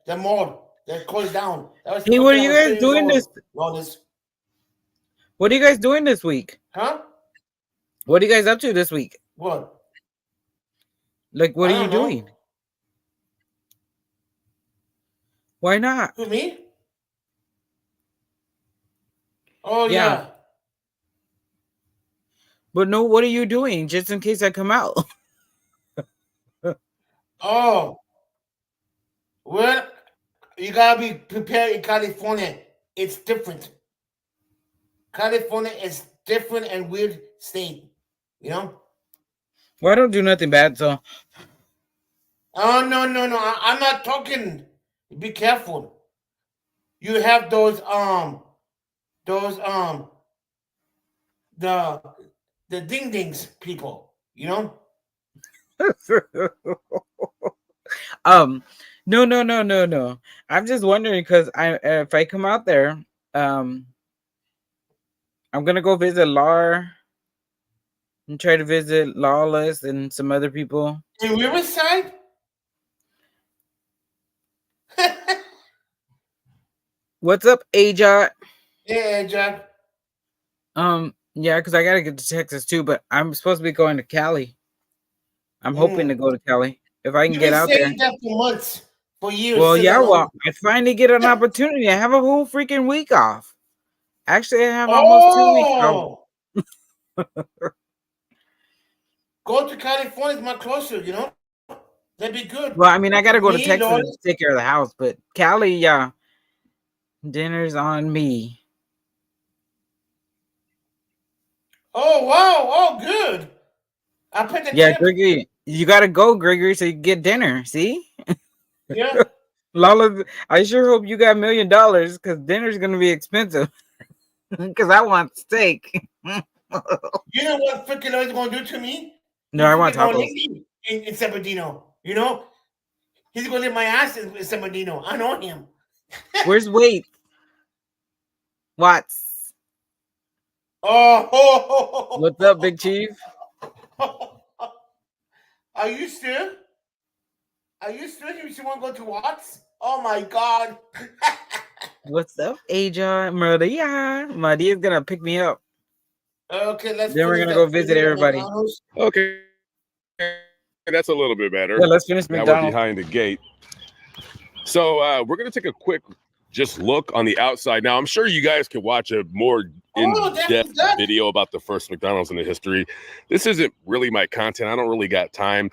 Speaker 1: the mall that closed down. That was
Speaker 7: Hey, what are you
Speaker 1: I was
Speaker 7: guys
Speaker 1: 30
Speaker 7: doing
Speaker 1: years
Speaker 7: this?
Speaker 1: old, Lotus.
Speaker 7: What are you guys doing this week?
Speaker 1: Huh?
Speaker 7: What are you guys up to this week?
Speaker 1: What?
Speaker 7: Like, what
Speaker 1: I
Speaker 7: are you
Speaker 1: don't know.
Speaker 7: doing? Why not?
Speaker 1: Who, me? Oh,
Speaker 7: Yeah.
Speaker 1: yeah.
Speaker 7: But no, what are you doing? Just in case I come out.
Speaker 1: Oh. Well, you gotta be prepared in California. It's different. California is different and weird state, you know?
Speaker 7: Well, I don't do nothing bad, so
Speaker 1: Oh, no. I'm not talking. Be careful. You have those the ding-dings people, you know?
Speaker 7: no. I'm just wondering because if I come out there, I'm gonna go visit Lar and try to visit Lawless and some other people.
Speaker 1: In Riverside?
Speaker 7: What's up, Ajot?
Speaker 1: Yeah, Jack.
Speaker 7: Yeah, because I gotta get to Texas too, but I'm supposed to be going to Cali. I'm hoping to go to Cali if I can
Speaker 1: You've
Speaker 7: get
Speaker 1: been
Speaker 7: out there.
Speaker 1: saying that for months, for years.
Speaker 7: Well,
Speaker 1: since
Speaker 7: yeah,
Speaker 1: I know.
Speaker 7: well, I finally get an opportunity. I have a whole freaking week off. Actually, I have almost 2 weeks off.
Speaker 1: Go to California, it's much closer, you know? That'd be good.
Speaker 7: Well, I mean, I gotta go to
Speaker 1: Me,
Speaker 7: Texas
Speaker 1: Lotus?
Speaker 7: to take care of the house, but Cali, yeah, dinner's on me.
Speaker 1: Oh, wow. Oh, good. I put the
Speaker 7: Yeah,
Speaker 1: tip.
Speaker 7: Gregory, you gotta go, Gregory, so you can get dinner. See,
Speaker 1: Yeah.
Speaker 7: Lala, I sure hope you got $1 million because dinner's gonna be expensive. Because I want steak.
Speaker 1: You know what freaking Lloyd's going to do to me?
Speaker 7: No, I want
Speaker 1: He's gonna
Speaker 7: tacos.
Speaker 1: leave me in San Bernardino, you know? He's going to leave my ass in San Bernardino. I know him.
Speaker 7: Where's Wade? Watts.
Speaker 1: Oh.
Speaker 7: What's up, Big Chief?
Speaker 1: Are you sure? Are you sure you want to go to Watts? Oh, my God.
Speaker 7: What's up, Aja? Maria's gonna pick me up.
Speaker 1: Okay, let's
Speaker 7: Then we're
Speaker 1: finish
Speaker 7: gonna go
Speaker 1: that
Speaker 7: visit
Speaker 1: video,
Speaker 7: everybody.
Speaker 1: McDonald's.
Speaker 9: Okay, that's a little bit better.
Speaker 7: Yeah, let's finish
Speaker 9: Now we're
Speaker 7: McDonald's.
Speaker 9: behind the gate. So we're gonna take a quick just look on the outside. Now I'm sure you guys can watch a more in-depth video about the first McDonald's in the history. This isn't really my content. I don't really got time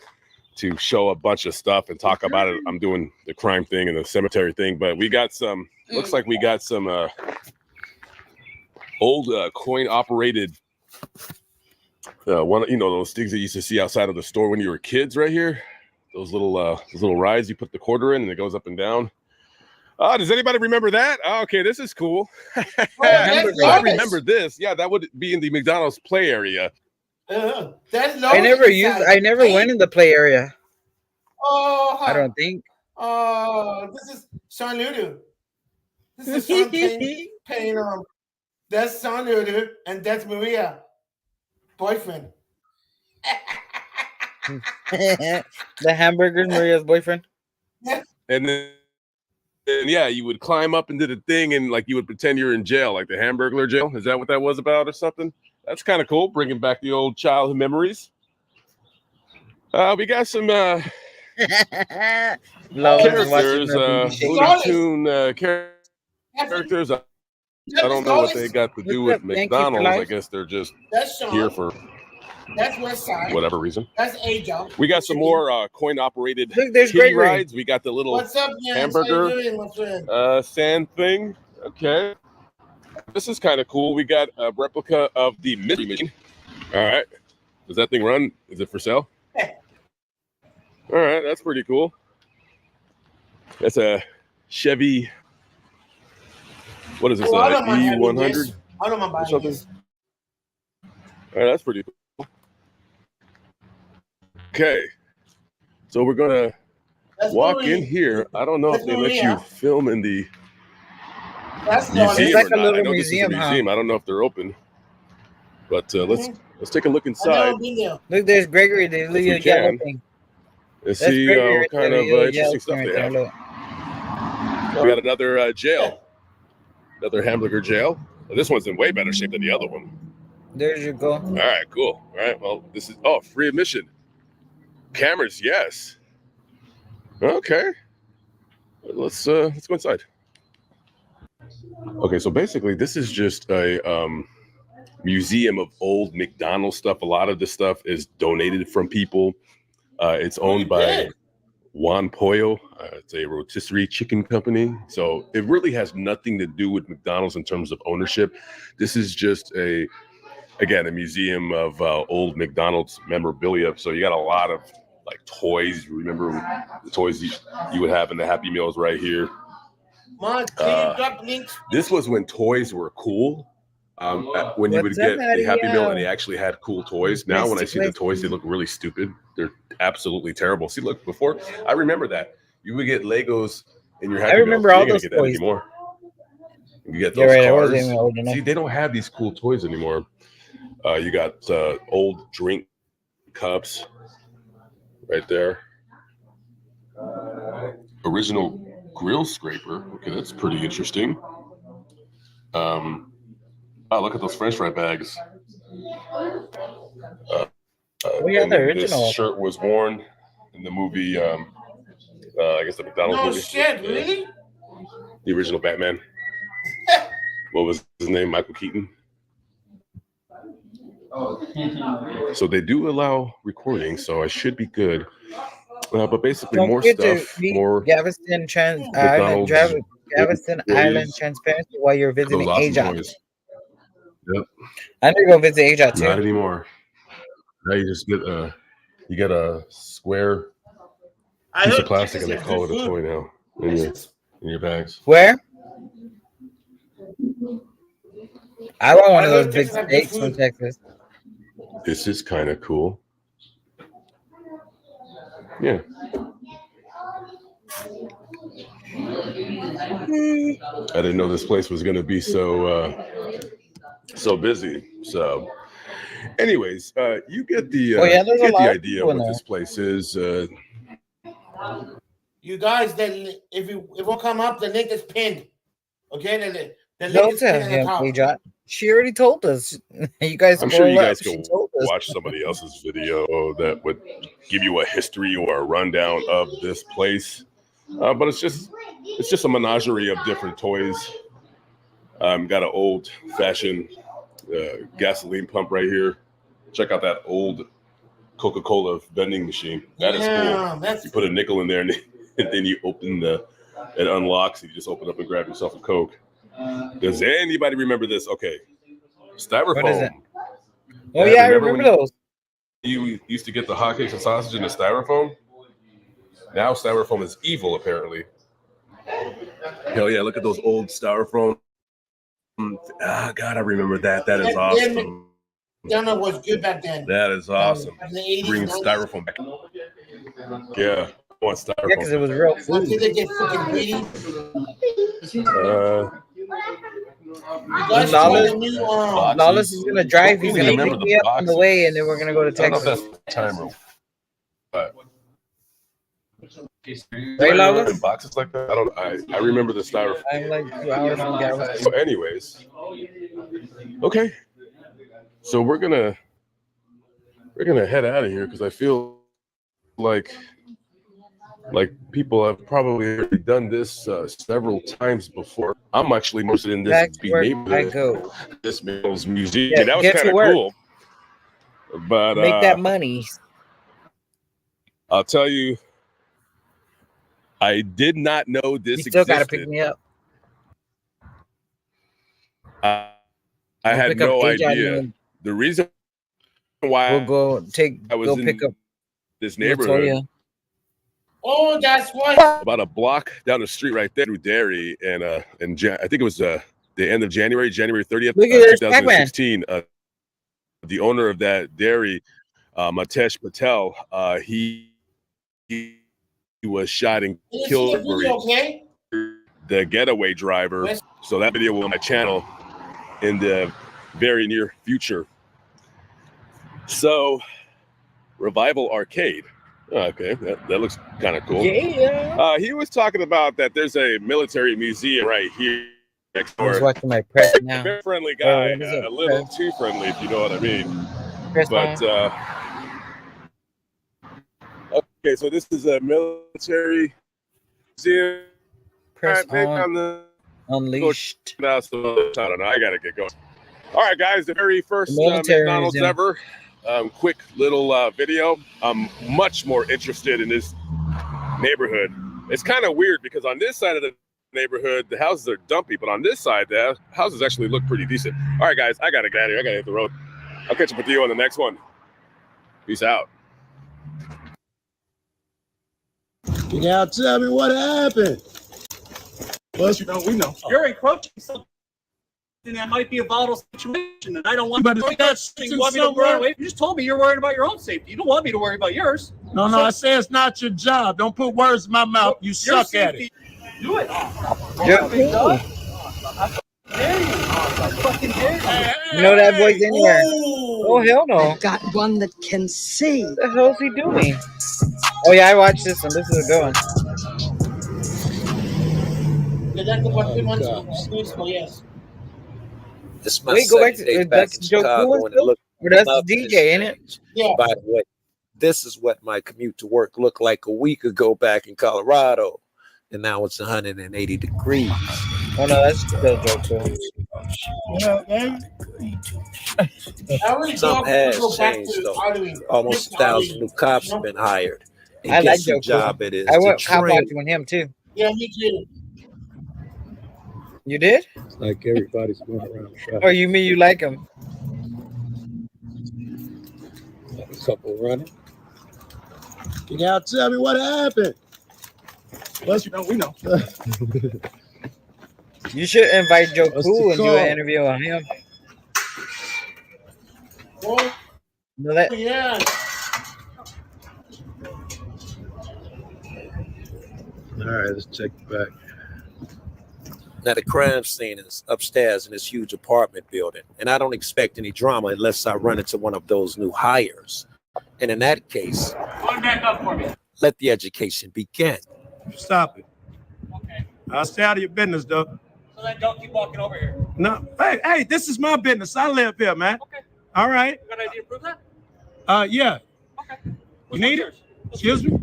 Speaker 9: to show a bunch of stuff and talk about it. I'm doing the crime thing and the cemetery thing, but we got some. Looks like we got some old coin operated one, you know, those things that you used to see outside of the store when you were kids right here. Those little rides you put the quarter in and it goes up and down. Does anybody remember that? Oh, okay, this is cool. I remember this. Yeah, that would be in the McDonald's play area.
Speaker 1: That's
Speaker 7: I never went in the play area.
Speaker 1: Oh,
Speaker 7: I don't think.
Speaker 1: Oh, this is Sean Ludu. This is Sean paying that's Sean Ludu and that's Maria, boyfriend.
Speaker 7: The hamburger's Maria's boyfriend.
Speaker 9: And then yeah, you would climb up into the thing and like you would pretend you're in jail, like the Hamburglar jail. Is that what that was about or something? That's kind of cool, bringing back the old childhood memories. We got some characters, Looney Tune characters characters. I don't know what they got to do with McDonald's. I guess they're just
Speaker 1: That's Sean.
Speaker 9: here for
Speaker 1: That's West Side.
Speaker 9: whatever reason.
Speaker 1: That's AJ.
Speaker 9: We got some more coin-operated
Speaker 7: Look, there's
Speaker 9: kiddie
Speaker 7: Gregory.
Speaker 9: rides. We got the little
Speaker 1: What's up, Jens?
Speaker 9: hamburger
Speaker 1: How you doing, my friend?
Speaker 9: sand thing. Okay. This is kind of cool. We got a replica of the Mystery Machine. All right. Does that thing run? Is it for sale? All right. That's pretty cool. That's a Chevy. What is this?
Speaker 1: Oh, I don't mind having
Speaker 9: E100
Speaker 1: this. I don't mind
Speaker 9: or
Speaker 1: buying
Speaker 9: something?
Speaker 1: this.
Speaker 9: All right. That's pretty cool. Okay. So we're going to
Speaker 1: That's
Speaker 9: walk
Speaker 1: Maria.
Speaker 9: in here. I don't know if
Speaker 1: That's
Speaker 9: they let you
Speaker 1: Maria.
Speaker 9: film in the
Speaker 1: That's
Speaker 9: museum
Speaker 7: like
Speaker 9: or
Speaker 7: a
Speaker 9: not. I
Speaker 7: little
Speaker 9: know this is a
Speaker 7: museum, huh?
Speaker 9: museum. I don't know if they're open, but let's take a look
Speaker 1: I've
Speaker 9: inside.
Speaker 1: never been there.
Speaker 7: Look, there's Gregory, the
Speaker 9: If we
Speaker 7: little yellow
Speaker 9: can.
Speaker 7: thing.
Speaker 9: Let's
Speaker 7: That's
Speaker 9: see
Speaker 7: Gregory
Speaker 9: what
Speaker 7: right
Speaker 9: kind
Speaker 7: there,
Speaker 9: of
Speaker 7: the yellow
Speaker 9: interesting stuff
Speaker 7: thing
Speaker 9: they
Speaker 7: right there,
Speaker 9: have.
Speaker 7: look.
Speaker 9: We got another jail, another hamburger jail. This one's in way better shape than the other one.
Speaker 7: There you go.
Speaker 9: All right, cool. All right, well, this is free admission. Cameras, yes. Okay, let's go inside. Okay, so basically, this is just a museum of old McDonald's stuff. A lot of this stuff is donated from people. It's owned by Juan Pollo. It's a rotisserie chicken company. So it really has nothing to do with McDonald's in terms of ownership. This is just a museum of old McDonald's memorabilia. So you got a lot of like toys. Remember the toys you would have in the Happy Meals right here.
Speaker 1: Mom, can you drop links?
Speaker 9: This was when toys were cool. When you would
Speaker 7: What's up,
Speaker 9: get the Happy Meal and
Speaker 7: Mario?
Speaker 9: they actually had cool toys. Now when I see the
Speaker 7: Mystic
Speaker 9: toys, they look really stupid. They're absolutely terrible. See, look, before I remember that. You would get Legos in your Happy
Speaker 7: remember
Speaker 9: Meals.
Speaker 7: all
Speaker 9: You ain't
Speaker 7: those
Speaker 9: gonna get that
Speaker 7: toys.
Speaker 9: anymore. You get
Speaker 7: You're
Speaker 9: those
Speaker 7: right, I
Speaker 9: cars.
Speaker 7: wasn't even old enough.
Speaker 9: See, they don't have these cool toys anymore. You got old drink cups right there. Original grill scraper. Okay, that's pretty interesting. Oh, look at those French fry bags.
Speaker 7: Oh, yeah,
Speaker 9: and
Speaker 7: the
Speaker 9: this
Speaker 7: original.
Speaker 9: shirt was worn in the movie. I guess the McDonald's
Speaker 1: No
Speaker 9: movie.
Speaker 1: shit,
Speaker 9: Yeah.
Speaker 1: really?
Speaker 9: The original Batman. What was his name? Michael Keaton. So they do allow recording, so I should be good. But basically,
Speaker 7: Don't
Speaker 9: more
Speaker 7: forget to
Speaker 9: stuff,
Speaker 7: read
Speaker 9: more
Speaker 7: Galveston Island,
Speaker 9: McDonald's
Speaker 7: Galveston Island
Speaker 9: employees,
Speaker 7: Transparency while you're
Speaker 9: those
Speaker 7: visiting
Speaker 9: awesome
Speaker 7: AJOT.
Speaker 9: toys. Yep.
Speaker 7: I need to go visit AJOT
Speaker 9: Not
Speaker 7: too.
Speaker 9: anymore. Now you just get a square
Speaker 1: I
Speaker 9: piece of
Speaker 1: heard
Speaker 9: plastic and
Speaker 1: Texas
Speaker 9: they call
Speaker 1: has
Speaker 9: it a
Speaker 1: good
Speaker 9: toy
Speaker 1: food.
Speaker 9: now in your bags.
Speaker 7: Where? I want one
Speaker 1: I
Speaker 7: of
Speaker 1: heard
Speaker 7: those big
Speaker 1: Texas have good
Speaker 7: steaks from
Speaker 1: food.
Speaker 7: Texas.
Speaker 9: This is kind of cool. Yeah. I didn't know this place was going to be so busy. So, anyways, you get the
Speaker 7: Oh yeah, there's a
Speaker 9: get the
Speaker 7: lot of
Speaker 9: idea
Speaker 7: people
Speaker 9: of
Speaker 7: in
Speaker 9: what
Speaker 7: there.
Speaker 9: this place is.
Speaker 1: You guys, if you come up, the link is pinned. Okay, the link
Speaker 7: Don't
Speaker 1: is
Speaker 7: tell
Speaker 1: pinned on the
Speaker 7: him,
Speaker 1: top.
Speaker 7: AJOT. She already told us. You guys
Speaker 9: I'm sure you
Speaker 7: scroll
Speaker 9: guys
Speaker 7: up.
Speaker 9: can
Speaker 7: She told us.
Speaker 9: watch somebody else's video that would give you a history or a rundown of this place. But it's just a menagerie of different toys. Got an old fashioned gasoline pump right here. Check out that old Coca-Cola vending machine. That is
Speaker 1: Yeah,
Speaker 9: cool.
Speaker 1: that's
Speaker 9: You put a nickel in there and then you open it unlocks and you just open up and grab yourself a Coke. Does anybody remember this? Okay. Styrofoam.
Speaker 7: What is it? Oh yeah, I remember
Speaker 9: when
Speaker 7: those.
Speaker 9: You used to get the hotcakes and sausage in the styrofoam? Now styrofoam is evil, apparently. Hell yeah, look at those old styrofoam. Ah, God, I remember that. That is awesome.
Speaker 1: McDonald's was good back then.
Speaker 9: That is awesome.
Speaker 1: In the 80s,
Speaker 9: Bring
Speaker 1: 90s.
Speaker 9: styrofoam back. Yeah, I want styrofoam.
Speaker 7: Yeah, because it was real
Speaker 1: Until
Speaker 7: food.
Speaker 1: they get freaking greedy. You guys
Speaker 7: Lawless,
Speaker 1: see the new
Speaker 7: Lawless is gonna drive. He's
Speaker 9: Don't
Speaker 7: gonna
Speaker 9: even
Speaker 7: pick
Speaker 9: remember
Speaker 7: me
Speaker 9: the
Speaker 7: up on the
Speaker 9: boxes.
Speaker 7: way, and then we're gonna go to
Speaker 9: I don't know if
Speaker 7: Texas.
Speaker 9: that's the time rule. But
Speaker 7: Right,
Speaker 9: in
Speaker 7: Lawless?
Speaker 9: boxes like that? I remember the styrofoam.
Speaker 7: I'm like 2 hours from Galveston.
Speaker 9: So, anyways, okay. So we're gonna head out of here because I feel like Like people have probably already done this several times before. I'm actually interested in this
Speaker 7: That's
Speaker 9: beat
Speaker 7: where I
Speaker 9: neighborhood,
Speaker 7: go.
Speaker 9: this Mills Museum.
Speaker 7: Yeah,
Speaker 9: That was
Speaker 7: get to
Speaker 9: kind of
Speaker 7: work.
Speaker 9: cool. But
Speaker 7: Make that money.
Speaker 9: I'll tell you, I did not know this
Speaker 7: You still got to pick
Speaker 9: existed.
Speaker 7: me up.
Speaker 9: I
Speaker 7: I'll
Speaker 9: had
Speaker 7: pick up
Speaker 9: no
Speaker 7: AJ
Speaker 9: idea.
Speaker 7: and
Speaker 9: The reason why
Speaker 7: we'll go
Speaker 9: I was
Speaker 7: go
Speaker 9: in
Speaker 7: pick up
Speaker 9: this neighborhood,
Speaker 7: Latoya.
Speaker 1: Oh, that's what.
Speaker 9: about a block down the street right there through Derry, and I think it was the end of January 30th,
Speaker 7: Look at this Pac-Man.
Speaker 9: 2016. The owner of that dairy, Matesh Patel, he was shot and
Speaker 1: Is
Speaker 9: killed.
Speaker 1: the video okay?
Speaker 9: The getaway driver. So that video will be on my channel in the very near future. So, Revival Arcade. Okay, that looks kind of cool.
Speaker 7: Yeah.
Speaker 9: He was talking about that there's a military museum right here next
Speaker 7: I was
Speaker 9: door.
Speaker 7: watching my press now.
Speaker 9: Very friendly guy,
Speaker 7: what is it?
Speaker 9: a little too friendly, if you know what I mean.
Speaker 7: Press
Speaker 9: But okay, so this is a military museum.
Speaker 7: Press
Speaker 9: Right,
Speaker 7: on.
Speaker 9: on the
Speaker 7: Unleashed.
Speaker 9: now, so I don't know. I gotta get going. All right, guys, the very first
Speaker 7: Military
Speaker 9: McDonald's
Speaker 7: museum.
Speaker 9: ever. Quick little video. I'm much more interested in this neighborhood. It's kind of weird because on this side of the neighborhood, the houses are dumpy, but on this side, the houses actually look pretty decent. All right, guys, I gotta get out of here. I gotta hit the road. I'll catch up with you on the next one. Peace out.
Speaker 3: You gotta tell me what happened. Well, we know.
Speaker 8: You're encroaching something that might be a volatile situation, and I don't want
Speaker 3: But
Speaker 8: you
Speaker 3: it's
Speaker 8: to
Speaker 3: not
Speaker 8: you want me to
Speaker 3: somewhere.
Speaker 8: run away. You just told me you're worried about your own safety. You don't want me to worry about yours.
Speaker 3: No, I say it's not your job. Don't put words in my mouth. You
Speaker 8: Your
Speaker 3: suck at it.
Speaker 8: safety- Do it.
Speaker 7: Yeah. You know that voice anywhere. Oh, hell no.
Speaker 10: I've got one that can see.
Speaker 7: What the hell is he doing? Oh, yeah, I watched this one. This is a good one.
Speaker 1: Yes.
Speaker 11: This is my
Speaker 7: Wait, go back
Speaker 11: second day
Speaker 7: to
Speaker 11: back
Speaker 7: that's
Speaker 11: in
Speaker 7: Joe
Speaker 11: Chicago,
Speaker 7: Cool
Speaker 11: and it looked
Speaker 7: or that's
Speaker 11: nothing
Speaker 7: DJ,
Speaker 11: has
Speaker 7: ain't it?
Speaker 11: changed.
Speaker 1: Yeah.
Speaker 11: By the way, this is what my commute to work looked like a week ago back in Colorado, and now it's 180 degrees.
Speaker 7: Oh no, that's still Joe Cool.
Speaker 11: Something has changed though. Almost 1,000 new cops have been hired. And
Speaker 7: I like
Speaker 11: guess
Speaker 7: Joe
Speaker 11: whose job
Speaker 7: Cool.
Speaker 11: it is
Speaker 7: I
Speaker 11: to
Speaker 7: went cop
Speaker 11: train.
Speaker 7: watching with him too.
Speaker 1: Yeah, me too.
Speaker 7: You did?
Speaker 3: Like everybody's going around.
Speaker 7: Or you mean you like him?
Speaker 3: A couple running. You gotta tell me what happened. Well, we know.
Speaker 7: You should invite Joe
Speaker 3: What's
Speaker 7: Cool
Speaker 3: the
Speaker 7: and do
Speaker 3: call?
Speaker 7: an interview on him.
Speaker 1: Oh,
Speaker 7: No, that,
Speaker 1: yeah.
Speaker 3: All right, let's check it back.
Speaker 11: Now the crime scene is upstairs in this huge apartment building, and I don't expect any drama unless I run into one of those new hires. And in that case,
Speaker 8: Going back up for me.
Speaker 11: let the education begin.
Speaker 3: Stop it.
Speaker 8: Okay.
Speaker 3: I'll stay out of your business, though.
Speaker 8: So then don't keep walking over here.
Speaker 3: No, hey, this is my business. I live here, man.
Speaker 8: Okay.
Speaker 3: All right.
Speaker 8: You got an idea to prove that?
Speaker 3: Yeah.
Speaker 8: Okay.
Speaker 3: You need it? Excuse me?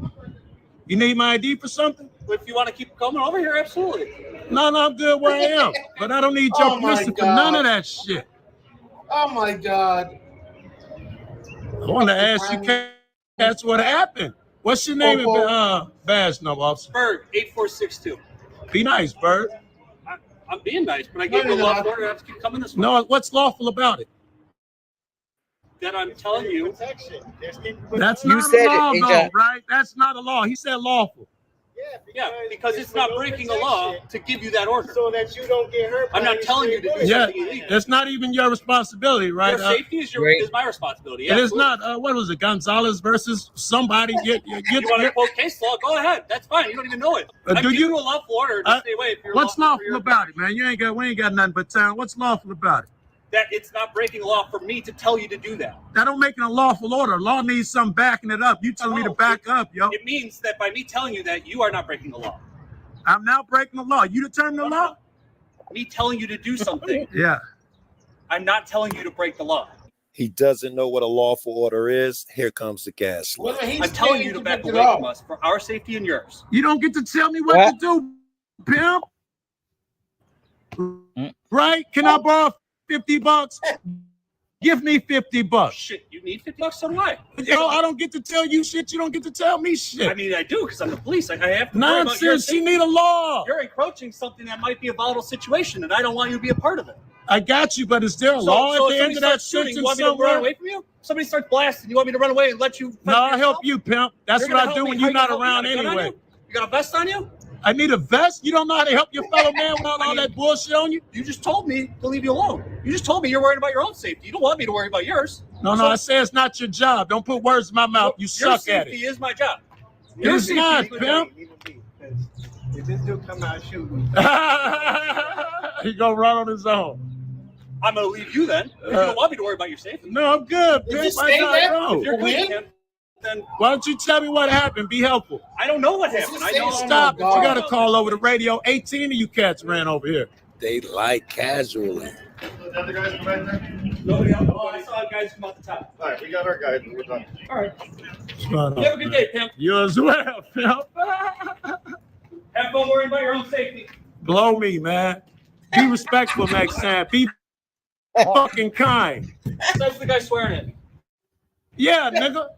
Speaker 3: You need my ID for something?
Speaker 8: If you want to keep coming over here, absolutely.
Speaker 3: No, I'm good where I am. But I don't need your
Speaker 1: Oh, my
Speaker 3: permission for none of
Speaker 1: God.
Speaker 3: that shit.
Speaker 1: Oh my God.
Speaker 3: I want to ask you, that's what happened. What's your name and badge number, officer?
Speaker 8: Bird, 8462.
Speaker 3: Be nice, Bird.
Speaker 8: I'm being nice, but I gave you a law order. I have to keep coming this way.
Speaker 3: No, what's lawful about it?
Speaker 8: That I'm telling you.
Speaker 3: That's
Speaker 7: You
Speaker 3: not
Speaker 7: said
Speaker 3: a law,
Speaker 7: it,
Speaker 3: though,
Speaker 7: AJ.
Speaker 3: right? That's not a law. He said lawful.
Speaker 8: Yeah, because it's not breaking a law to give you that order. So that you don't get hurt. I'm not telling you to do
Speaker 3: Yeah,
Speaker 8: something illegal.
Speaker 3: that's not even your responsibility, right?
Speaker 8: Your safety is my responsibility.
Speaker 3: It is
Speaker 8: absolutely.
Speaker 3: not. What was it? Gonzalez versus somebody.
Speaker 8: You want to quote case law? Go ahead. That's fine. You don't even know it.
Speaker 3: Do
Speaker 8: I'm giving
Speaker 3: you-
Speaker 8: you a lawful order to stay away. If you're
Speaker 3: What's
Speaker 8: lawful for
Speaker 3: lawful
Speaker 8: your-
Speaker 3: about it, man? We ain't got nothing but time. What's lawful about it?
Speaker 8: That it's not breaking a law for me to tell you to do that.
Speaker 3: That don't make it a lawful order. Law needs something backing it up. You telling me to back up, yo.
Speaker 8: It means that by me telling you that, you are not breaking the law.
Speaker 3: I'm now breaking the law. You determine the law?
Speaker 8: Me telling you to do something,
Speaker 3: Yeah.
Speaker 8: I'm not telling you to break the law.
Speaker 11: He doesn't know what a lawful order is. Here comes the gas.
Speaker 1: Well, he's
Speaker 8: I'm telling you to
Speaker 1: paying
Speaker 8: back
Speaker 1: pick
Speaker 8: away
Speaker 1: it
Speaker 8: from
Speaker 1: up.
Speaker 8: us for our safety and yours.
Speaker 3: You don't get to tell me what to do, pimp. Right? Can I borrow $50? Give me $50.
Speaker 8: Shit, you need $50? So do I.
Speaker 3: Yo, I don't get to tell you shit. You don't get to tell me shit.
Speaker 8: I mean, I do because I'm the police. I have to. worry about your
Speaker 3: Nonsense. You
Speaker 8: safety.
Speaker 3: need a law.
Speaker 8: You're encroaching something that might be a volatile situation, and I don't want you to be a part of it.
Speaker 3: I got you, but is there a law
Speaker 8: So
Speaker 3: at the
Speaker 8: if
Speaker 3: end of
Speaker 8: somebody
Speaker 3: that
Speaker 8: starts shooting,
Speaker 3: sentence
Speaker 8: you want me to run
Speaker 3: somewhere?
Speaker 8: away from you? Somebody starts blasting, you want me to run away and let you?
Speaker 3: No, I'll help you, pimp. That's
Speaker 8: You're
Speaker 3: what
Speaker 8: gonna
Speaker 3: I do
Speaker 8: help
Speaker 3: when
Speaker 8: me?
Speaker 3: you're
Speaker 8: How
Speaker 3: not
Speaker 8: you help me?
Speaker 3: around
Speaker 8: You got a gun on
Speaker 3: anyway.
Speaker 8: You got a vest on you?
Speaker 3: I need a vest? You don't know how to help your fellow man without all that bullshit on you?
Speaker 8: You just told me to leave you alone. You just told me you're worried about your own safety. You don't want me to worry about yours.
Speaker 3: No, I say it's not your job. Don't put words in my mouth. You
Speaker 8: Your
Speaker 3: suck at
Speaker 8: safety
Speaker 3: it.
Speaker 8: is my job.
Speaker 3: It's not, pimp.
Speaker 12: If this dude come out shooting,
Speaker 3: He gonna run on his own.
Speaker 8: I'm gonna leave you then. If you don't want me to worry about your safety.
Speaker 3: No, I'm good,
Speaker 8: If
Speaker 3: pimp.
Speaker 8: you
Speaker 3: I
Speaker 8: stay
Speaker 3: gotta
Speaker 8: there,
Speaker 3: go.
Speaker 8: if you're good, Kim, then
Speaker 3: Why don't you tell me what happened? Be helpful.
Speaker 8: I don't know what happened. I know.
Speaker 3: Stop it. You gotta call over the radio. 18 of you cats ran over here.
Speaker 11: They like casually.
Speaker 8: Nobody else. Oh, I saw guys come out the top.
Speaker 12: all right, we got our guys. We're done.
Speaker 8: All right.
Speaker 3: What's going on,
Speaker 8: You have a good
Speaker 3: man?
Speaker 8: day, pimp.
Speaker 3: You as well, pimp.
Speaker 8: Have fun worrying about your own safety.
Speaker 3: Blow me, man. Be respectful next time. Be fucking kind.
Speaker 8: That's the guy swearing at me.
Speaker 3: Yeah, nigga.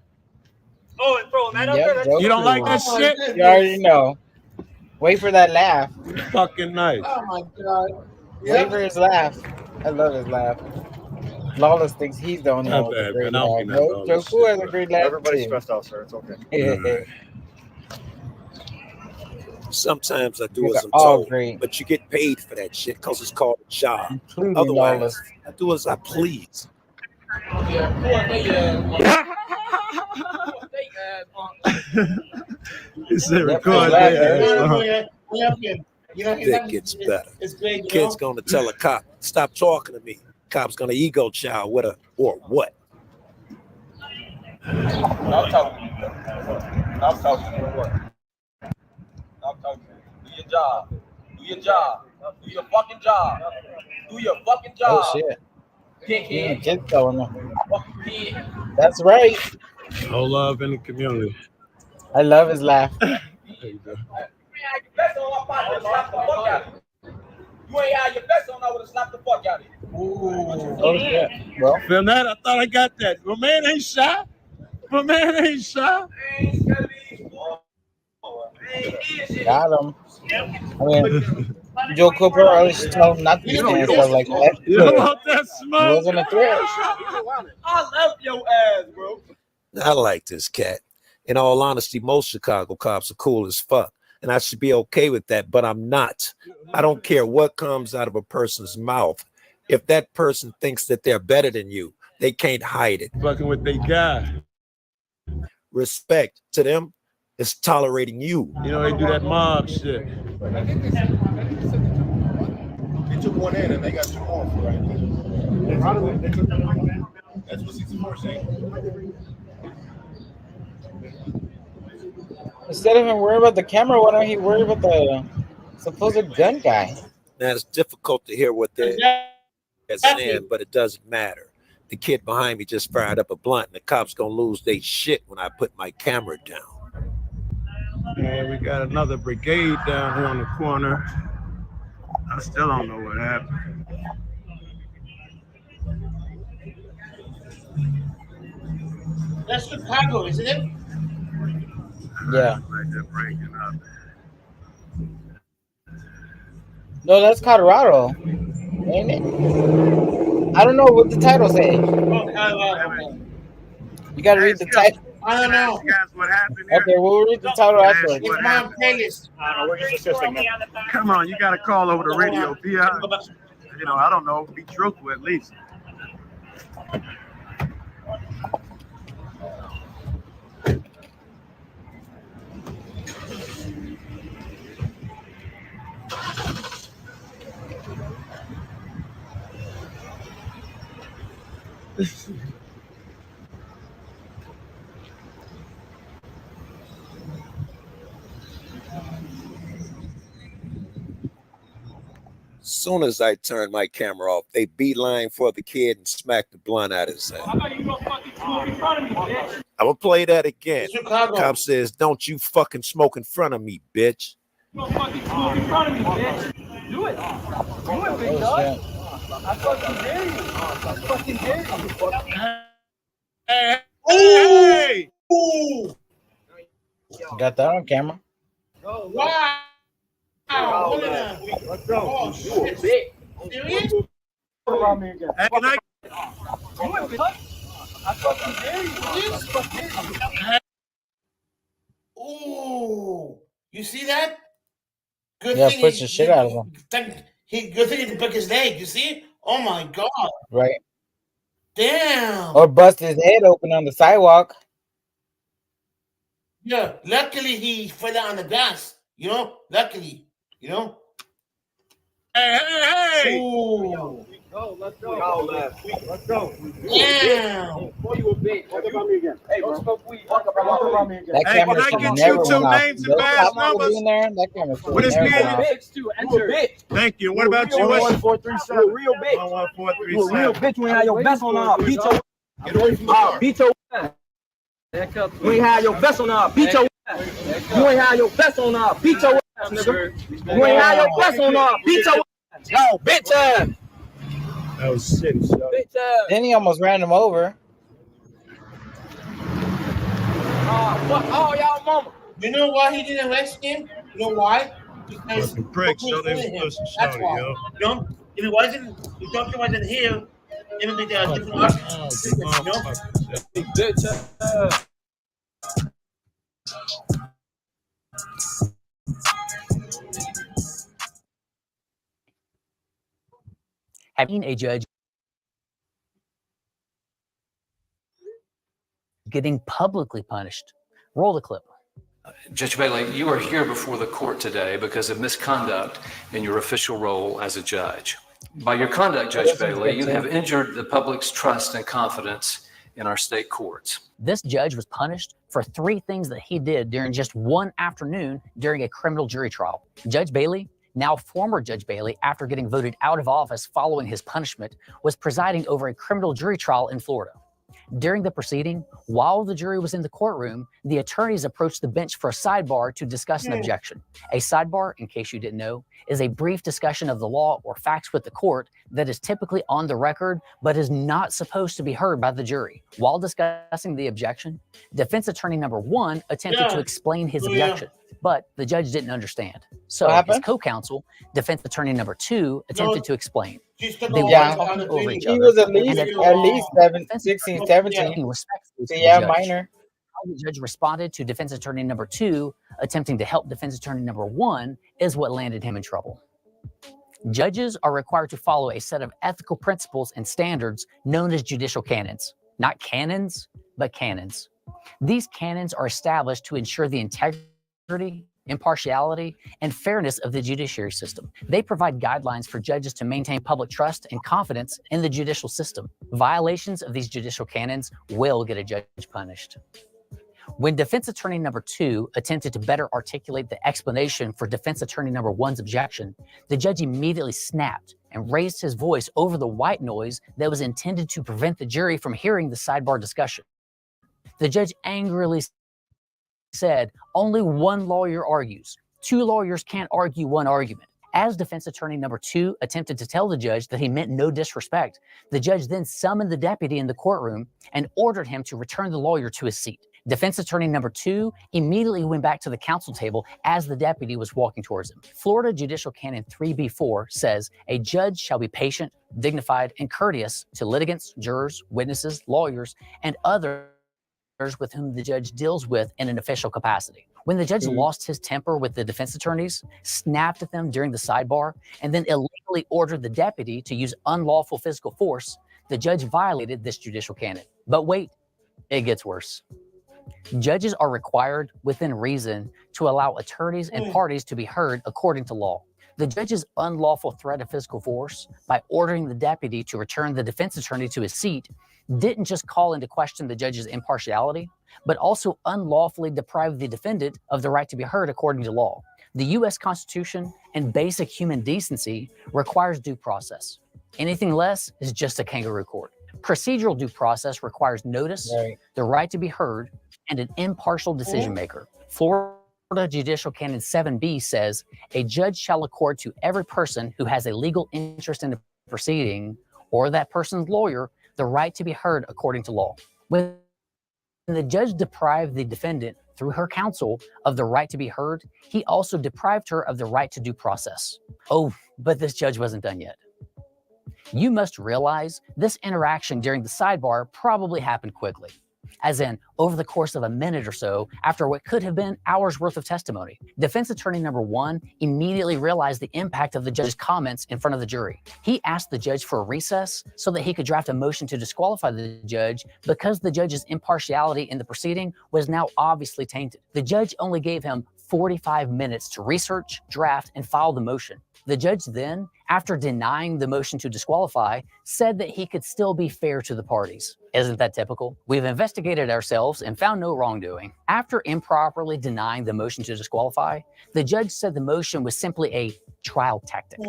Speaker 8: Oh, and throwing that up
Speaker 7: Yep,
Speaker 8: there? That's
Speaker 7: Joe
Speaker 3: You don't like that
Speaker 1: Oh, my
Speaker 3: shit?
Speaker 1: goodness.
Speaker 7: You already know. Wait for that laugh.
Speaker 3: Fucking nice.
Speaker 1: Oh my God.
Speaker 7: Wait for his laugh. I love his laugh. Lawless thinks he's the only
Speaker 3: Not
Speaker 7: one with a
Speaker 3: bad,
Speaker 7: great
Speaker 3: man. I don't
Speaker 7: laugh.
Speaker 3: mean that
Speaker 7: No,
Speaker 3: Lawless
Speaker 7: Joe
Speaker 3: shit,
Speaker 7: Cool has a
Speaker 3: bro.
Speaker 7: great laugh.
Speaker 12: Everybody's
Speaker 7: too.
Speaker 12: stressed out, sir. It's okay.
Speaker 11: Sometimes I do
Speaker 7: These
Speaker 11: as
Speaker 7: are
Speaker 11: I'm
Speaker 7: all
Speaker 11: told,
Speaker 7: great.
Speaker 11: but you get paid for that shit because it's called a job.
Speaker 7: Including
Speaker 11: Otherwise,
Speaker 7: Lawless.
Speaker 11: I do as I please.
Speaker 3: He said
Speaker 7: Yep,
Speaker 3: record
Speaker 7: that.
Speaker 11: That gets better.
Speaker 1: It's great,
Speaker 11: Kid's gonna tell a cop, stop talking to me. Cop's gonna ego child with her or what?
Speaker 12: I'm talking to you. I'm talking to you. What? I'm talking to you. Do your job. Do your job. Do your fucking job. Do your fucking job.
Speaker 7: Oh shit.
Speaker 12: Dickhead.
Speaker 7: Kid's going on.
Speaker 12: Fucking kid.
Speaker 7: That's right.
Speaker 3: No love in the community.
Speaker 7: I love his laugh.
Speaker 3: There you go.
Speaker 12: You ain't had your best on, I would have slapped the fuck out of you.
Speaker 7: Oh shit. Well,
Speaker 3: Film that? I thought I got that. My man ain't shy. My man ain't shy.
Speaker 7: got him. I mean, Joe Cooper always tell him not to be saying stuff like that.
Speaker 3: You don't want that
Speaker 7: He
Speaker 3: smoke?
Speaker 7: wasn't a threat.
Speaker 12: I love your ass, bro.
Speaker 11: I like this cat. In all honesty, most Chicago cops are cool as fuck. And I should be okay with that, but I'm not. I don't care what comes out of a person's mouth. If that person thinks that they're better than you, they can't hide it.
Speaker 3: Fucking with they guy.
Speaker 11: Respect to them is tolerating you.
Speaker 3: You know, they do that mob shit.
Speaker 12: They took one in and they got two more for right. That's what 64 saying.
Speaker 7: Instead of him worrying about the camera, why don't he worry about the supposed gun guy?
Speaker 11: Now, it's difficult to hear what they're saying, but it doesn't matter. The kid behind me just fired up a blunt, and the cops gonna lose their shit when I put my camera down.
Speaker 3: Man, we got another brigade down here on the corner. I still don't know what happened.
Speaker 1: That's Chicago, isn't it?
Speaker 7: Yeah.
Speaker 3: Like they're breaking up.
Speaker 7: No, that's Colorado, ain't it? I don't know what the title say.
Speaker 1: Oh, Colorado.
Speaker 7: You gotta read the title.
Speaker 1: I don't know.
Speaker 3: Guys, what happened here?
Speaker 7: Okay, we'll read the title afterwards.
Speaker 1: It's my playlist.
Speaker 3: Come on, you got to call over the radio. Be you know, I don't know. Be truthful at least.
Speaker 11: Soon as I turned my camera off, they beeline for the kid and smacked the blunt out of his head.
Speaker 8: How about you don't fucking smoke in front of me, bitch?
Speaker 11: I'm gonna play that again.
Speaker 1: Chicago.
Speaker 11: Cop says, "Don't you fucking smoke in front of me, bitch."
Speaker 8: You don't fucking smoke in front of me, bitch. Do it. Do it, big dog. I fucking dare you. I fucking dare you.
Speaker 1: Hey! Ooh!
Speaker 7: Got that on camera.
Speaker 1: Wow! Look at that.
Speaker 12: Let's go.
Speaker 1: Oh, shit. Serious?
Speaker 12: What about me again?
Speaker 8: Do it, bitch. I fucking dare you. I fucking dare you.
Speaker 1: Ooh! You see that? Good
Speaker 7: Yeah,
Speaker 1: thing
Speaker 7: push the shit out of him.
Speaker 1: Good thing he didn't break his leg. You see? Oh my God!
Speaker 7: Right.
Speaker 1: Damn!
Speaker 7: Or bust his head open on the sidewalk.
Speaker 1: Yeah. Luckily, he fell out on the grass. You know. Luckily, you know.
Speaker 12: Hey!
Speaker 1: Ooh!
Speaker 12: Let's go. Let's go.
Speaker 1: Damn!
Speaker 12: Boy, you a bitch. Talk about me again. Hey, don't smoke weed. Talk about me again.
Speaker 7: That
Speaker 12: Hey,
Speaker 7: camera
Speaker 12: can I
Speaker 7: should
Speaker 12: get
Speaker 7: never
Speaker 12: you two
Speaker 7: went off.
Speaker 12: names and
Speaker 7: Those
Speaker 12: badge
Speaker 7: cops that
Speaker 12: numbers?
Speaker 7: was in there, that camera should
Speaker 12: What is
Speaker 7: never
Speaker 12: me?
Speaker 7: went off.
Speaker 8: Bitch, too. Enter.
Speaker 12: Thank you. What about you?
Speaker 8: 11437.
Speaker 12: You a real bitch.
Speaker 8: 11437.
Speaker 12: You a real bitch. You ain't had your vest on now. Beat your
Speaker 8: Get away from the
Speaker 12: beat your You ain't had your vest on now. Beat your You ain't had your vest on now. Beat your nigga. You ain't had your vest on now. Beat your Yo, bitch ass.
Speaker 3: That was shitty, shot.
Speaker 12: Bitch ass.
Speaker 7: Then he almost ran him over.
Speaker 12: Fuck all y'all mama.
Speaker 1: You know why he didn't arrest him? You know why? Because
Speaker 3: Fucking pricks,
Speaker 1: Booker
Speaker 3: yo,
Speaker 1: was
Speaker 3: they
Speaker 1: killing him.
Speaker 3: was pushing
Speaker 1: That's
Speaker 3: Shawty,
Speaker 1: why.
Speaker 3: yo.
Speaker 1: You know, if it wasn't, if Doctor wasn't here, it would be there a different option. You know?
Speaker 12: Bitch ass.
Speaker 2: Having a judge getting publicly punished. Roll the clip.
Speaker 13: Judge Bailey, you are here before the court today because of misconduct in your official role as a judge. By your conduct, Judge Bailey, you have injured the public's trust and confidence in our state courts.
Speaker 2: This judge was punished for 3 things that he did during just one afternoon during a criminal jury trial. Judge Bailey, now former Judge Bailey, after getting voted out of office following his punishment, was presiding over a criminal jury trial in Florida. During the proceeding, while the jury was in the courtroom, the attorneys approached the bench for a sidebar to discuss an objection. A sidebar, in case you didn't know, is a brief discussion of the law or facts with the court that is typically on the record, but is not supposed to be heard by the jury. While discussing the objection, defense attorney number 1 attempted to explain his objection, but the judge didn't understand. So his co-counsel, defense attorney number 2, attempted to explain. They were talking over each other.
Speaker 7: He was at least
Speaker 2: and
Speaker 7: 16, 17.
Speaker 2: Respectfully to
Speaker 7: Yeah,
Speaker 2: the judge.
Speaker 7: minor.
Speaker 2: How the judge responded to defense attorney number 2 attempting to help defense attorney number 1 is what landed him in trouble. Judges are required to follow a set of ethical principles and standards known as judicial canons. Not canons, but canons. These canons are established to ensure the integrity, impartiality, and fairness of the judiciary system. They provide guidelines for judges to maintain public trust and confidence in the judicial system. Violations of these judicial canons will get a judge punished. When defense attorney number 2 attempted to better articulate the explanation for defense attorney number 1's objection, the judge immediately snapped and raised his voice over the white noise that was intended to prevent the jury from hearing the sidebar discussion. The judge angrily said, "Only one lawyer argues. 2 lawyers can't argue one argument." As defense attorney number 2 attempted to tell the judge that he meant no disrespect, the judge then summoned the deputy in the courtroom and ordered him to return the lawyer to his seat. Defense attorney number 2 immediately went back to the counsel table as the deputy was walking towards him. Florida Judicial Canon 3B4 says a judge shall be patient, dignified, and courteous to litigants, jurors, witnesses, lawyers, and others with whom the judge deals with in an official capacity. When the judge lost his temper with the defense attorneys, snapped at them during the sidebar, and then illegally ordered the deputy to use unlawful physical force, the judge violated this judicial canon. But wait, it gets worse. Judges are required, within reason, to allow attorneys and parties to be heard according to law. The judge's unlawful threat of physical force by ordering the deputy to return the defense attorney to his seat didn't just call into question the judge's impartiality, but also unlawfully deprived the defendant of the right to be heard according to law.
Speaker 14: The U.S. Constitution and basic human decency requires due process. Anything less is just a kangaroo court. Procedural due process requires notice, the right to be heard, and an impartial decision maker. Florida Judicial Canon 7B says a judge shall accord to every person who has a legal interest in the proceeding or that person's lawyer the right to be heard according to law. When the judge deprived the defendant through her counsel of the right to be heard, he also deprived her of the right to due process. Oh, but this judge wasn't done yet. You must realize this interaction during the sidebar probably happened quickly, as in over the course of a minute or so after what could have been hours worth of testimony. Defense attorney number 1 immediately realized the impact of the judge's comments in front of the jury. He asked the judge for a recess so that he could draft a motion to disqualify the judge because the judge's impartiality in the proceeding was now obviously tainted. The judge only gave him 45 minutes to research, draft, and file the motion. The judge then, after denying the motion to disqualify, said that he could still be fair to the parties. Isn't that typical? We've investigated ourselves and found no wrongdoing. After improperly denying the motion to disqualify, the judge said the motion was simply a trial tactic.